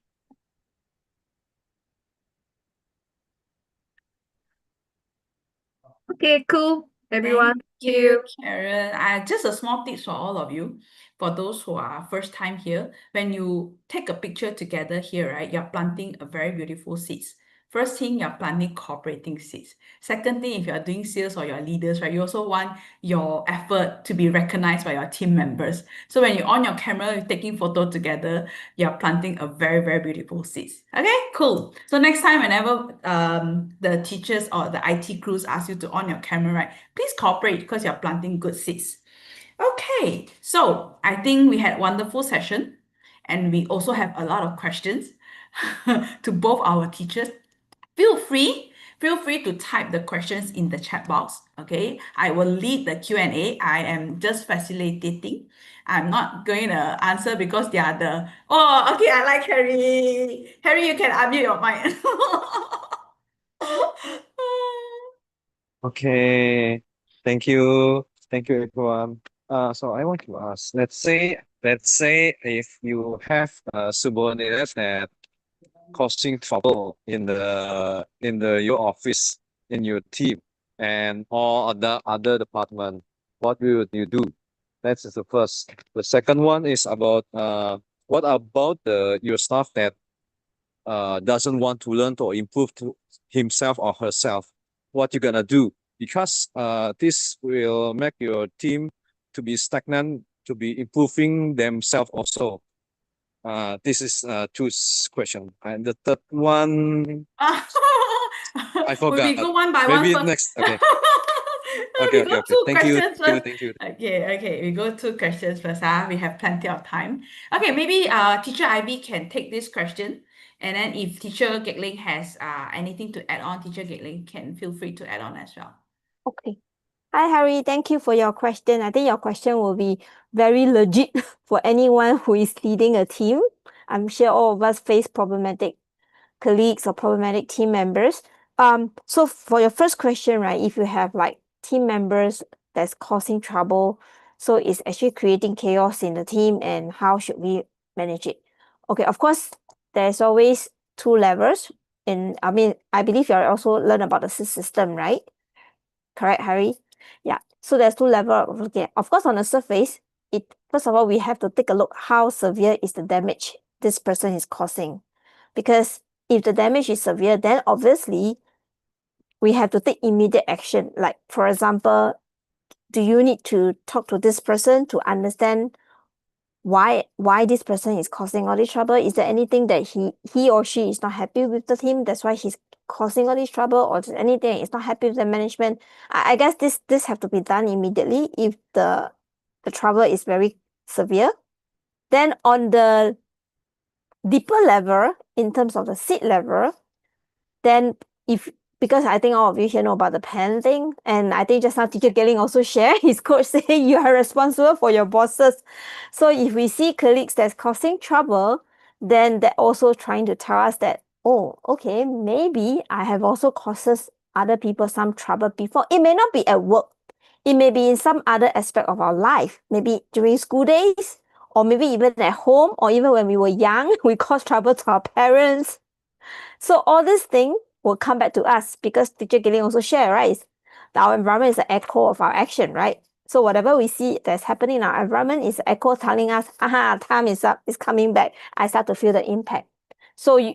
Okay, cool. Everyone, Thank you, Karen. Just a small tips for all of you. For those who are first time here, when you take a picture together here, right, you're planting a very beautiful seeds. First thing, you're planting cooperating seeds. Second thing, if you're doing sales or your leaders, right, you also want your effort to be recognized by your team members. So when you're on your camera, you're taking photo together, you're planting a very, very beautiful seeds. Okay, cool. So next time, whenever the teachers or the IT crews ask you to on your camera, right, please cooperate because you're planting good seeds. Okay, so I think we had a wonderful session, and we also have a lot of questions to both our teachers. Feel free to type the questions in the chat box. Okay, I will lead the Q&A. I am just facilitating. I'm not going to answer because they are oh, okay, I like Harry. Harry, you can unmute your mic. Okay, thank you. Thank you, everyone. So I want to ask, let's say if you have a subordinate that causing trouble in your office, in your team, and or other department, what will you do? That is the first. The second one is about what about your staff that doesn't want to learn or improve to himself or herself? What you gonna do? Because this will make your team to be stagnant, to be improving themselves also. This is two question. And the third one, I We forgot. go one by one Maybe first. next. Okay. We Okay. go two Thank you. questions first. Thank you. Okay, we go two questions first. We have plenty of time. Okay, maybe Teacher Ivy can take this question, and then if Teacher Gatling has anything to add on, Teacher Gatling can feel free to add on as well. Okay. Hi, Harry. Thank you for your question. I think your question will be very legit for anyone who is leading a team. I'm sure all of us face problematic colleagues or problematic team members. So for your first question, right, if you have like team members that's causing trouble, so it's actually creating chaos in the team, and how should we manage it? Okay, of course, there's always two levels. I believe you also learn about the system, right? Correct, Harry? Yeah. So there's two levels of looking at. Of course, on the surface, first of all, we have to take a look how severe is the damage this person is causing. Because if the damage is severe, then obviously we have to take immediate action. Like, for example, do you need to talk to this person to understand why this person is causing all this trouble? Is there anything that he or she is not happy with the team? That's why he's causing all this trouble, or is there anything is not happy with the management? I guess this have to be done immediately if the trouble is very severe. Then on the deeper level, in terms of the seed level, then because I think all of you here know about the pen thing, and I think just now Teacher Gatling also shared his coach saying you are responsible for your bosses. So if we see colleagues that's causing trouble, then they're also trying to tell us that, oh, okay, maybe I have also causes other people some trouble before. It may not be at work. It may be in some other aspect of our life, maybe during school days, or maybe even at home, or even when we were young, we caused trouble to our parents. So all these things will come back to us, because Teacher Gatling also shared, right? Our environment is an echo of our action, right? So whatever we see that's happening in our environment is an echo telling us, aha, time is up, it's coming back. I start to feel the impact. So you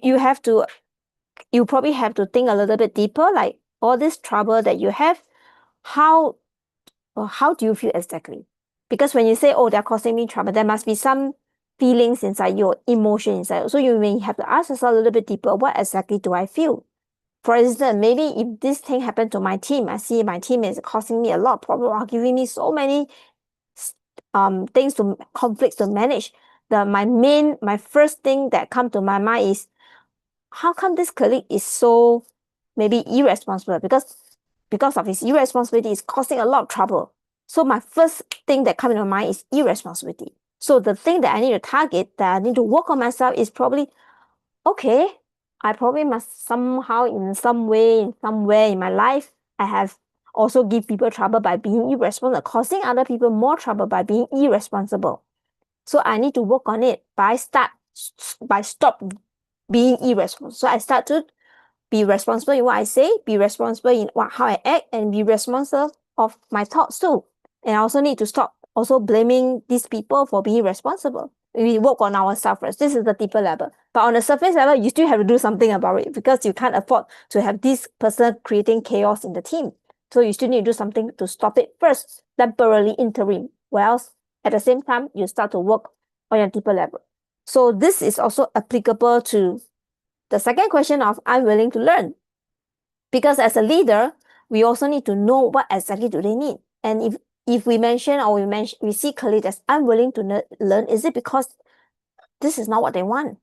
probably have to think a little bit deeper, like all this trouble that you have, how do you feel exactly? Because when you say, oh, they're causing me trouble, there must be some feelings inside you, emotion inside. So you may have to ask yourself a little bit deeper, what exactly do I feel? For instance, maybe if this thing happened to my team, I see my team is causing me a lot of problem, or giving me so many conflicts to manage. My first thing that come to my mind is, how come this colleague is so maybe irresponsible? Because of his irresponsibility, is causing a lot of trouble. So my first thing that comes to mind is irresponsibility. So the thing that I need to target, that I need to work on myself, is probably, okay, I probably must somehow, in some way, somewhere in my life, I have also give people trouble by being irresponsible, causing other people more trouble by being irresponsible. So I need to work on it by stop being irresponsible. So I start to be responsible in what I say, be responsible in how I act, and be responsible of my thoughts too. And I also need to stop also blaming these people for being responsible. We work on ourselves first. This is the deeper level. But on the surface level, you still have to do something about it, because you can't afford to have this person creating chaos in the team. So you still need to do something to stop it first, temporarily, interim. Whereas at the same time, you start to work on your deeper level. So this is also applicable to the second question of I'm willing to learn. Because as a leader, we also need to know what exactly do they need. And if we mention, or we see colleagues as unwilling to learn, is it because this is not what they want?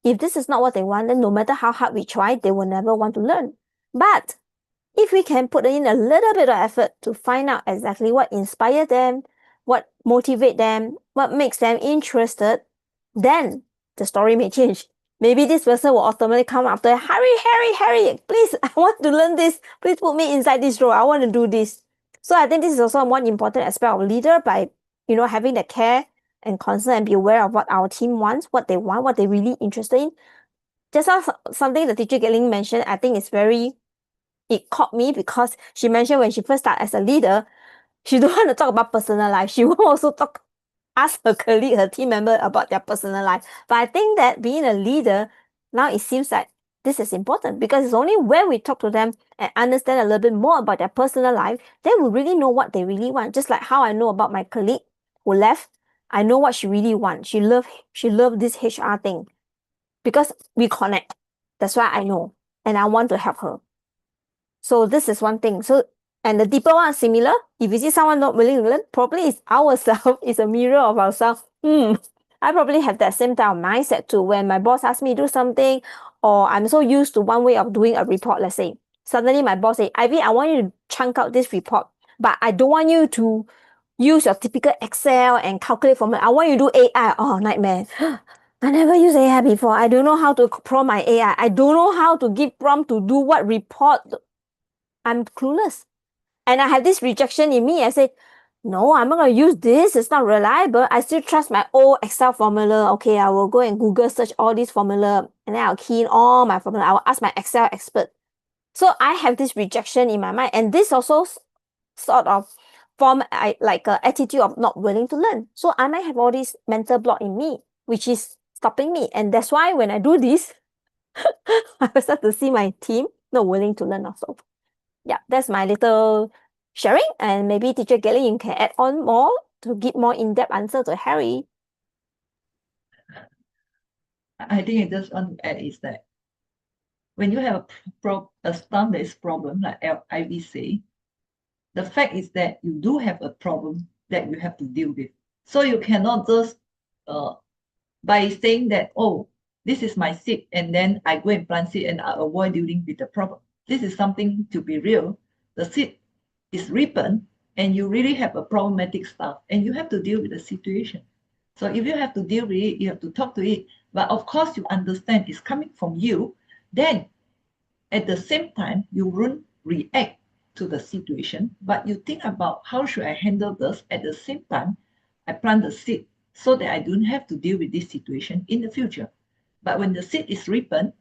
If this is not what they want, then no matter how hard we try, they will never want to learn. But if we can put in a little bit of effort to find out exactly what inspires them, what motivates them, what makes them interested, then the story may change. Maybe this person will automatically come after, Harry, please, I want to learn this. Please put me inside this role. I want to do this. So I think this is also one important aspect of leader, by having the care and concern and be aware of what our team wants, what they want, what they're really interested in. Just something the Teacher Gatling mentioned, I think it caught me, because she mentioned when she first started as a leader, She don't want to talk about personal life. She will also ask her colleague, her team member about their personal life. But I think that being a leader, now it seems like this is important because it's only when we talk to them and understand a little bit more about their personal life, then we really know what they really want. Just like how I know about my colleague who left, I know what she really wants. She loved this HR thing because we connect. That's why I know. And I want to help her. So this is one thing. So, and the deeper one is similar. If you see someone not willing to learn, probably it's ourselves, it's a mirror of ourselves. I probably have that same type of mindset too. When my boss asks me to do something, or I'm so used to one way of doing a report, let's say. Suddenly my boss say, Ivy, I want you to chunk out this report, but I don't want you to use your typical Excel and calculate formula. I want you to do AI. Oh, nightmare. I never used AI before. I don't know how to prompt my AI. I don't know how to give prompt to do what report. I'm clueless. And I have this rejection in me. I said, no, I'm not going to use this. It's not reliable. I still trust my old Excel formula. Okay, I will go and Google search all these formula and then I'll key in all my formula. I will ask my Excel expert. So I have this rejection in my mind. And this also sort of form like an attitude of not willing to learn. So I might have all this mental block in me, which is stopping me. And that's why when I do this, I start to see my team not willing to learn also. Yeah, that's my little sharing. And maybe Teacher Galen, you can add on more to give more in-depth answer to Harry. I think I just want to add is that when you have a staff-based problem, like Ivy say, the fact is that you do have a problem that you have to deal with. So you cannot just by saying that, oh, this is my seat, and then I go and plant it and I avoid dealing with the problem. This is something to be real. The seed is ripened and you really have a problematic stuff and you have to deal with the situation. So if you have to deal with it, you have to talk to it. But of course, you understand it's coming from you. Then at the same time, you won't react to the situation, but you think about how should I handle this. At the same time, I plant the seed so that I don't have to deal with this situation in the future. But when the seed is ripened,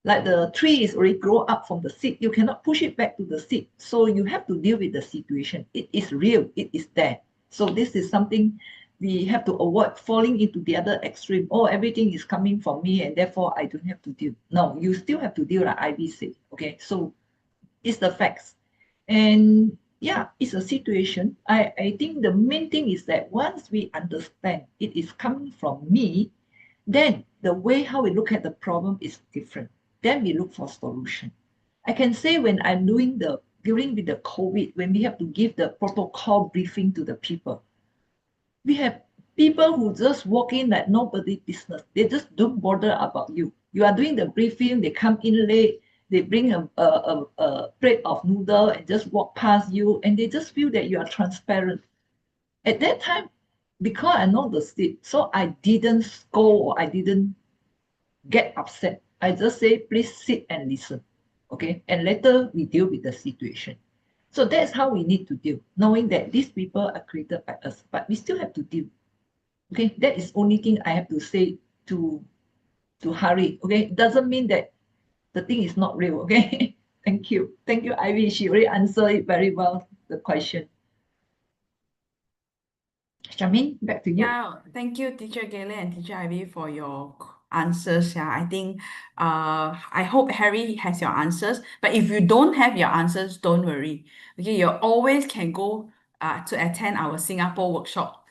like the tree is already grow up from the seed, you cannot push it back to the seed. So you have to deal with the situation. It is real, it is there. So this is something we have to avoid falling into the other extreme. Oh, everything is coming from me and therefore I don't have to deal. No, you still have to deal, like Ivy said. Okay, so it's the facts. And yeah, it's a situation. I think the main thing is that once we understand it is coming from me, then the way how we look at the problem is different. Then we look for solution. I can say when I'm doing during with the COVID, when we have to give the protocol briefing to the people, we have people who just walk in like nobody business. They just don't bother about you. You are doing the briefing, they come in late, they bring a plate of noodle and just walk past you, and they just feel that you are transparent. At that time, because I know the state, so I didn't scold or I didn't get upset. I just say, please sit and listen. Okay. And later we deal with the situation. So that's how we need to deal, knowing that these people are created by us, but we still have to deal. Okay. That is only thing I have to say to Hari. Okay. It doesn't mean that the thing is not real. Okay. Thank you. Thank you, Ivy. She already answered it very well, the question. Charmaine, back to you. Yeah, thank you, Teacher Galen and Teacher Ivy, for your answers. Yeah, I think I hope Harry has your answers. But if you don't have your answers, don't worry. Okay, you always can go to attend our Singapore workshop.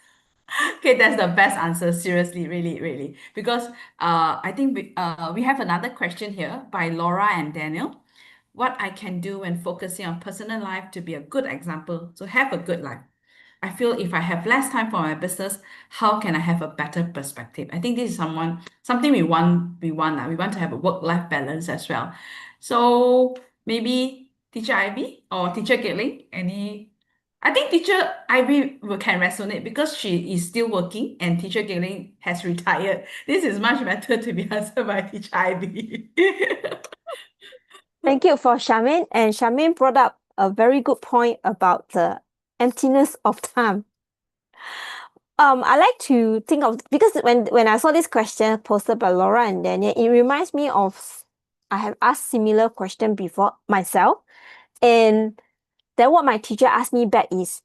Okay, that's the best answer. Seriously, really, really. Because I think we have another question here by Laura and Daniel. What I can do when focusing on personal life to be a good example, to have a good life. I feel if I have less time for my business, how can I have a better perspective? I think this is something we want. We want to have a work-life balance as well. So maybe Teacher Ivy or Teacher Galen, I think Teacher Ivy can resonate because she is still working and Teacher Galen has retired. This is much better to be answered by Teacher Ivy. Thank you for Charmaine. And Charmaine brought up a very good point about the emptiness of time. I like to think of, because when I saw this question posted by Laura and Daniel, it reminds me of, I have asked similar question before myself. And then what my teacher asked me back is,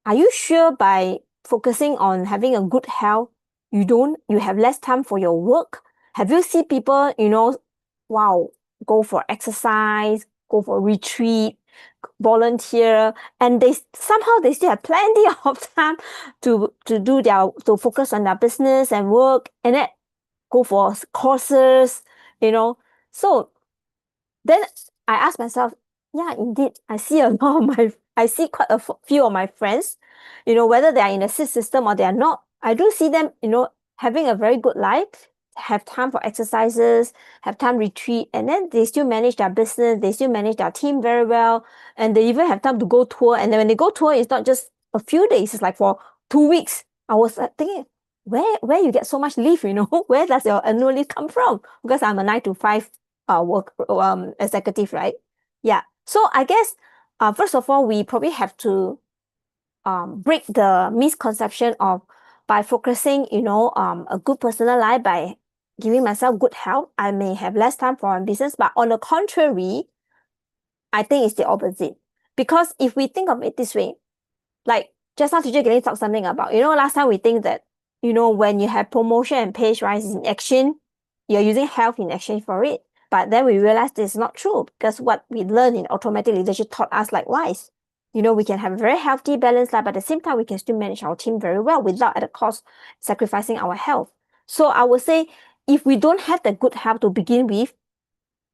Are you sure by focusing on having a good health, you have less time for your work? Have you seen people, wow, go for exercise, go for retreat, volunteer, and they still have plenty of time to focus on their business and work, and then go for courses, So then I asked myself, yeah, indeed, I see quite a few of my friends, whether they are in the system or they are not. I do see them, having a very good life, have time for exercises, have time retreat, and then they still manage their business, they still manage their team very well, and they even have time to go tour. And then when they go tour, it's not just a few days, it's like for 2 weeks. I was thinking, where you get so much leave, where does your annual leave come from? Because I'm a 9 to 5 work executive, right? Yeah. So I guess first of all, we probably have to break the misconception of by focusing, a good personal life, by giving myself good health, I may have less time for my business. But on the contrary, I think it's the opposite. Because if we think of it this way, like just now teacher Gilly talked something about, last time we think that, when you have promotion and pay rise in exchange, you're using health in exchange for it. But then we realized this is not true, because what we learned in automatic leadership taught us likewise. We can have a very healthy, balanced life, but at the same time, we can still manage our team very well without at the cost sacrificing our health. So I would say, if we don't have the good health to begin with,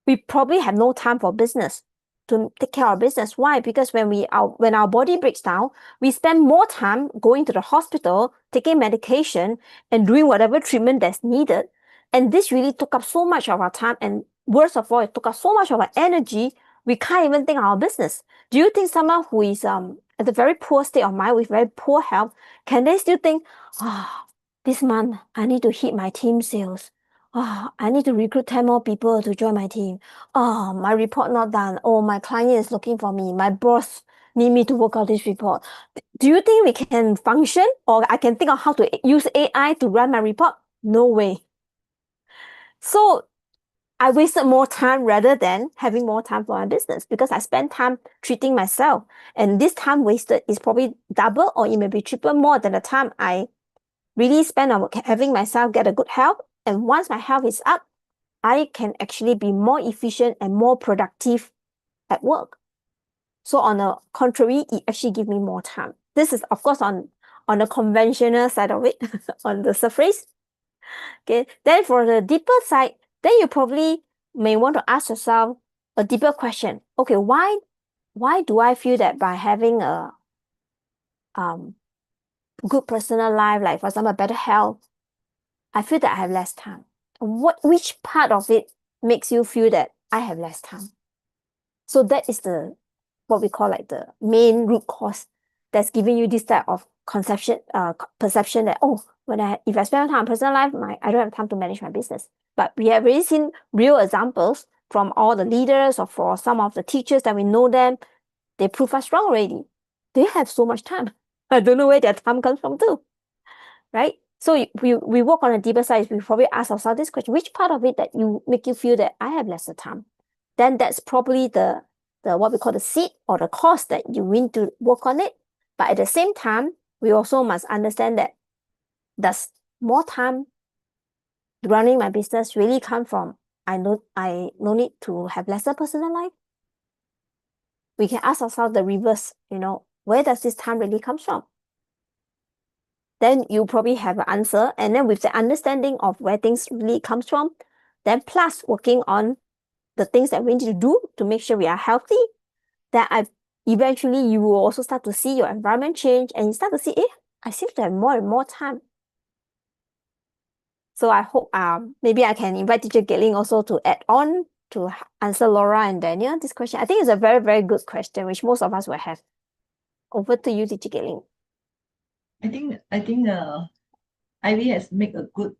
we probably have no time for business, to take care of business. Why? Because when our body breaks down, we spend more time going to the hospital, taking medication, and doing whatever treatment that's needed. And this really took up so much of our time, and worst of all, it took up so much of our energy, we can't even think of our business. Do you think someone who is at a very poor state of mind with very poor health, can they still think, this month I need to hit my team sales? I need to recruit 10 more people to join my team. My report not done. My client is looking for me. My boss need me to work out this report. Do you think we can function, or I can think of how to use AI to run my report? No way. So I wasted more time rather than having more time for my business, because I spent time treating myself. And this time wasted is probably double, or it may be triple more than the time I really spend on having myself get a good health. And once my health is up, I can actually be more efficient and more productive at work. So on the contrary, it actually gives me more time. This is, of course, on the conventional side of it, on the surface. Okay. Then for the deeper side, then you probably may want to ask yourself a deeper question. Okay, why do I feel that by having a good personal life, like for example, better health, I feel that I have less time? Which part of it makes you feel that I have less time? So that is what we call like the main root cause that's giving you this type of perception that, if I spend time on personal life, I don't have time to manage my business. But we have already seen real examples from all the leaders, or for some of the teachers that we know them, they prove us wrong already. They have so much time. I don't know where their time comes from too, right? So we work on a deeper side. We probably ask ourselves this question: which part of it that make you feel that I have lesser time? Then that's probably the what we call the seed, or the cause that you need to work on it. But at the same time, we also must understand that, does more time running my business really come from I no need to have lesser personal life? We can ask ourselves the reverse, where does this time really come from? Then you probably have an answer. And then with the understanding of where things really comes from, then plus working on the things that we need to do to make sure we are healthy, that eventually you will also start to see your environment change, and you start to see, I seem to have more and more time. So I hope maybe I can invite Teacher Gailing also to add on to answer Laura and Daniel this question. I think it's a very, very good question, which most of us will have. Over to you, Teacher Gailing. I think Ivy has made a good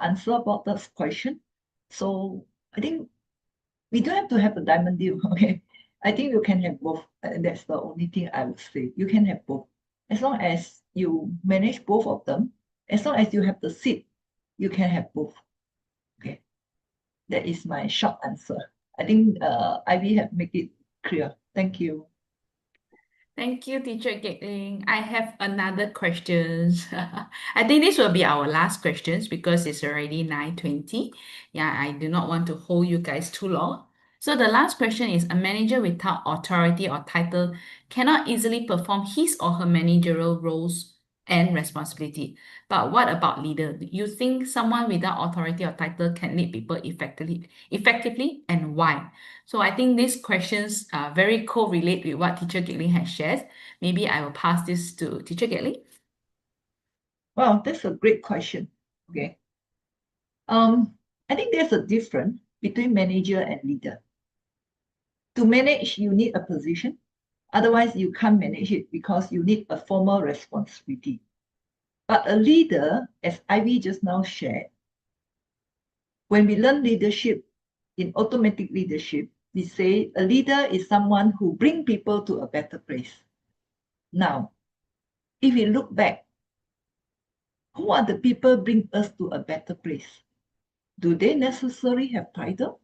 answer about this question. So I think we don't have to have a diamond deal, okay? I think you can have both. That's the only thing I would say. You can have both. As long as you manage both of them, as long as you have the seed, you can have both. Okay. That is my short answer. I think Ivy have made it clear. Thank you. Thank you, Teacher Gatling. I have another questions. I think this will be our last questions because it's already 9:20. Yeah, I do not want to hold you guys too long. So the last question is, a manager without authority or title cannot easily perform his or her managerial roles and responsibility. But what about leader? You think someone without authority or title can lead people effectively, and why? So I think these questions very correlate with what Teacher Gatling has shared. Maybe I will pass this to Teacher Gatling. Wow, that's a great question. Okay. I think there's a difference between manager and leader. To manage, you need a position. Otherwise, you can't manage it because you need a formal responsibility. But a leader, as Ivy just now shared, when we learn leadership in automatic leadership, we say a leader is someone who brings people to a better place. Now, if we look back, who are the people bring us to a better place? Do they necessarily have title?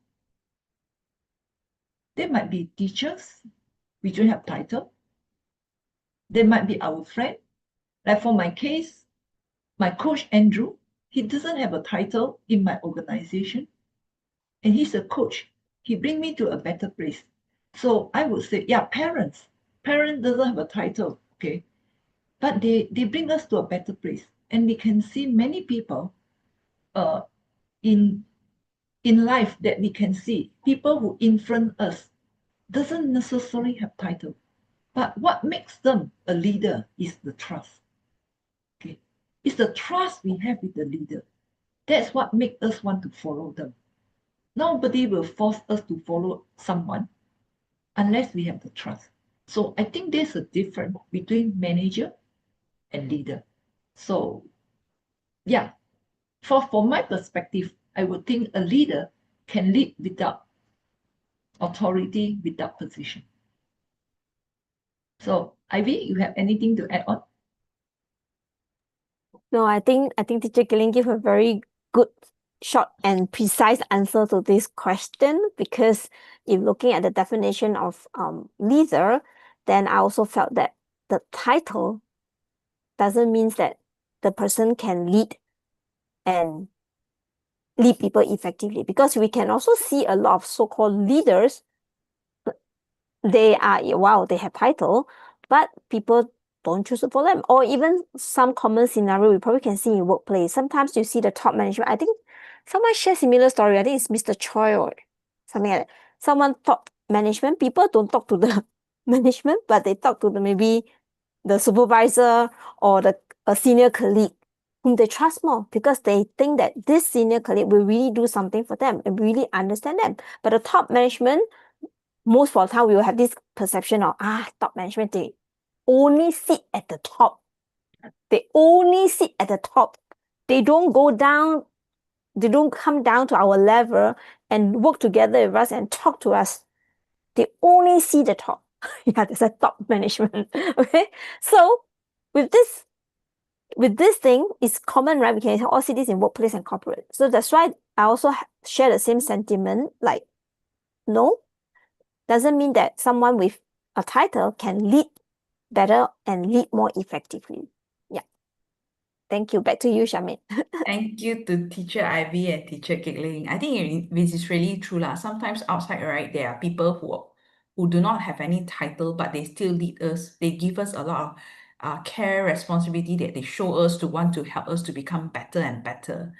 They might be teachers, we don't have title. They might be our friend. Like for my case, my coach Andrew, he doesn't have a title in my organization, and he's a coach. He brings me to a better place. So I would say, yeah, parents doesn't have a title, okay, but they bring us to a better place, and we can see many people in life that we can see people who influence us doesn't necessarily have title, but what makes them a leader is the trust. Okay, it's the trust we have with the leader. That's what makes us want to follow them. Nobody will force us to follow someone unless we have the trust. So I think there's a difference between manager and leader. So yeah, for my perspective, I would think a leader can lead without authority, without position. So Ivy, you have anything to add on? No, I think Teacher Gatling gave a very good, short and precise answer to this question, because if looking at the definition of leader, then I also felt that the title doesn't mean that the person can lead and lead people effectively, because we can also see a lot of so-called leaders. They have title, but people don't choose to follow them. Or even some common scenario we probably can see in workplace. Sometimes you see the top management. I think someone shared similar story. I think it's Mr. Choi or something like that. Someone top management, people don't talk to the management, but they talk to maybe the supervisor or a senior colleague whom they trust more, because they think that this senior colleague will really do something for them and really understand them. But the top management, most of the time we will have this perception of top management, they only sit at the top. They only sit at the top. They don't go down, they don't come down to our level and work together with us and talk to us. They only see the top. Yeah, there's a top management. Okay. So with this thing, it's common, right? We can all see this in workplace and corporate. So that's why I also share the same sentiment. Like, no, doesn't mean that someone with a title can lead better and lead more effectively. Yeah. Thank you. Back to you, Charmaine. Thank you to Teacher Ivy and Teacher Gatling. I think this is really true lah. Sometimes outside, right, there are people who do not have any title, but they still lead us. They give us a lot of care, responsibility, that they show us to want to help us to become better and better.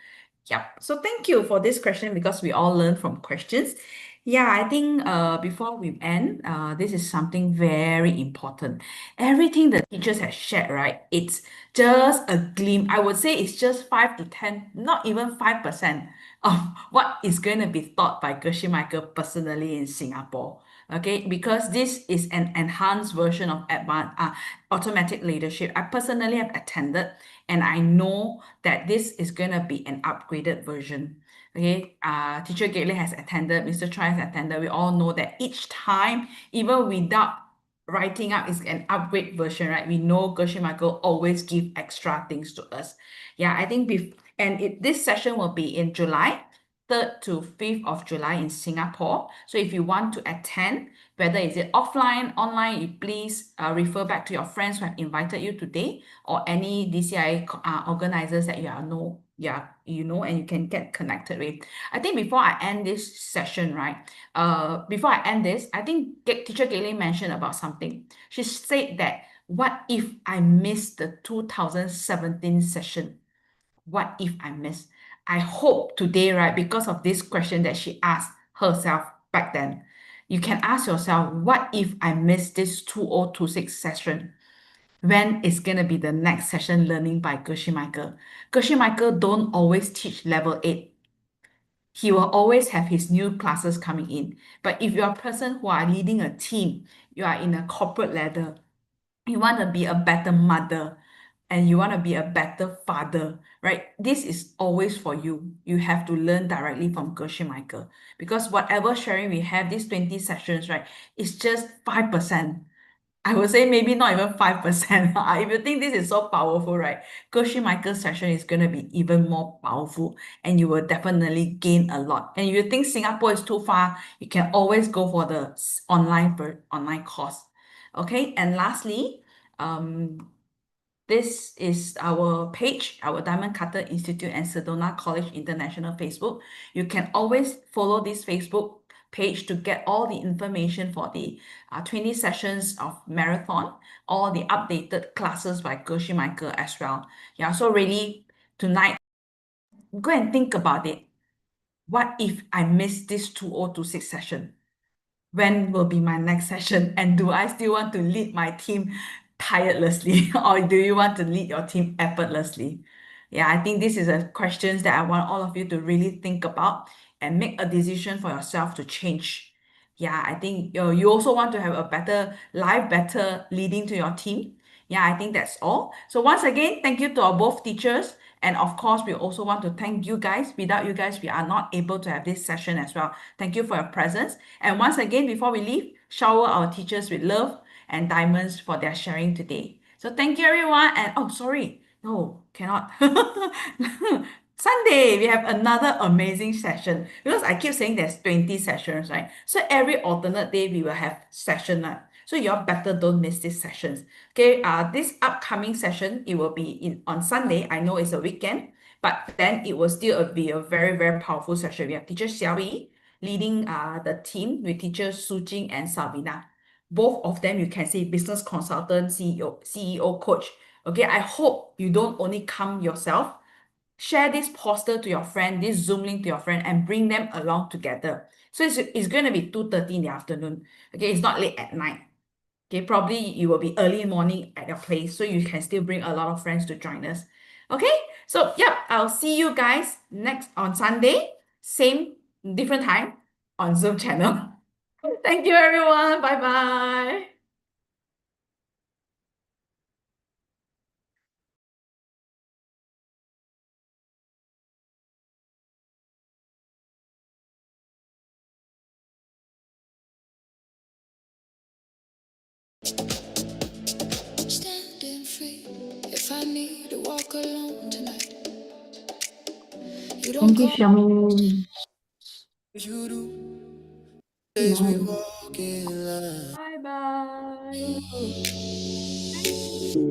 Yep. So thank you for this question, because we all learn from questions. Yeah, I think before we end, this is something very important. Everything the teachers have shared, right? It's just a glimpse. I would say it's just 5 to 10, not even 5% of what is going to be taught by Gershie Michael personally in Singapore. Okay, because this is an enhanced version of automatic leadership. I personally have attended, and I know that this is going to be an upgraded version. Okay, Teacher Gatling has attended, Mr. Choi has attended. We all know that each time, even without writing up, is an upgrade version, right? We know Gershie Michael always give extra things to us. Yeah, I think this session will be in July. 3rd to 5th of July in Singapore. So if you want to attend, whether is it offline, online, you please refer back to your friends who have invited you today or any DCI organizers that you know and you can get connected with. I think before I end this session, right? Before I end this, I think Teacher Gayleen mentioned about something. She said that what if I miss the 2017 session? What if I miss? I hope today, right, because of this question that she asked herself back then, you can ask yourself, what if I miss this 2026 session? When is going to be the next session learning by Gershie Michael? Gershie Michael don't always teach level 8. He will always have his new classes coming in. But if you're a person who are leading a team, you are in a corporate ladder, you want to be a better mother, and you want to be a better father, right? This is always for you. You have to learn directly from Gershie Michael because whatever sharing we have, these 20 sessions, right, it's just 5%. I would say maybe not even 5%. If you think this is so powerful, right? Gershie Michael's session is going to be even more powerful and you will definitely gain a lot. And if you think Singapore is too far, you can always go for the online course. Okay, and lastly, this is our page, our Diamond Cutter Institute and Sedona College International Facebook. You can always follow this Facebook page to get all the information for the 20 sessions of marathon, all the updated classes by Gershie Michael as well. Yeah, so really tonight, go and think about it. What if I miss this 2026 session? When will be my next session? And do I still want to lead my team tirelessly or do you want to lead your team effortlessly? Yeah, I think this is a questions that I want all of you to really think about and make a decision for yourself to change. Yeah, I think you also want to have a better life, better leading to your team. Yeah, I think that's all. So once again, thank you to our both teachers. And of course, we also want to thank you guys. Without you guys, we are not able to have this session as well. Thank you for your presence. And once again, before we leave, shower our teachers with love and diamonds for their sharing today. So thank you, everyone. And oh, sorry. No, cannot. Sunday, we have another amazing session because I keep saying there's 20 sessions, right? So every alternate day, we will have session. So you all better don't miss these sessions. Okay, this upcoming session, it will be on Sunday. I know it's a weekend, but then it will still be a very, very powerful session. We have teacher Xiao Yi leading the team with teachers Su Jing and Savina. Both of them, you can see business consultant, CEO coach. Okay, I hope you don't only come yourself. Share this poster to your friend, this Zoom link to your friend, and bring them along together. So it's going to be 2:30 in the afternoon. Okay, it's not late at night. Okay, probably you will be early morning at your place, so you can still bring a lot of friends to join us. Okay, so yep, I'll see you guys next on Sunday, same different time on Zoom channel. Thank you, everyone. Bye bye. Standing free. If I need to walk alone tonight, you don't Thank you, call Xiaomi. you do as we Bye. walk in line. Bye bye.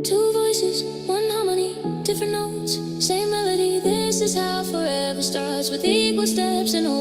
Two voices, one harmony, different notes, same melody. This is how forever starts with equal steps and hope.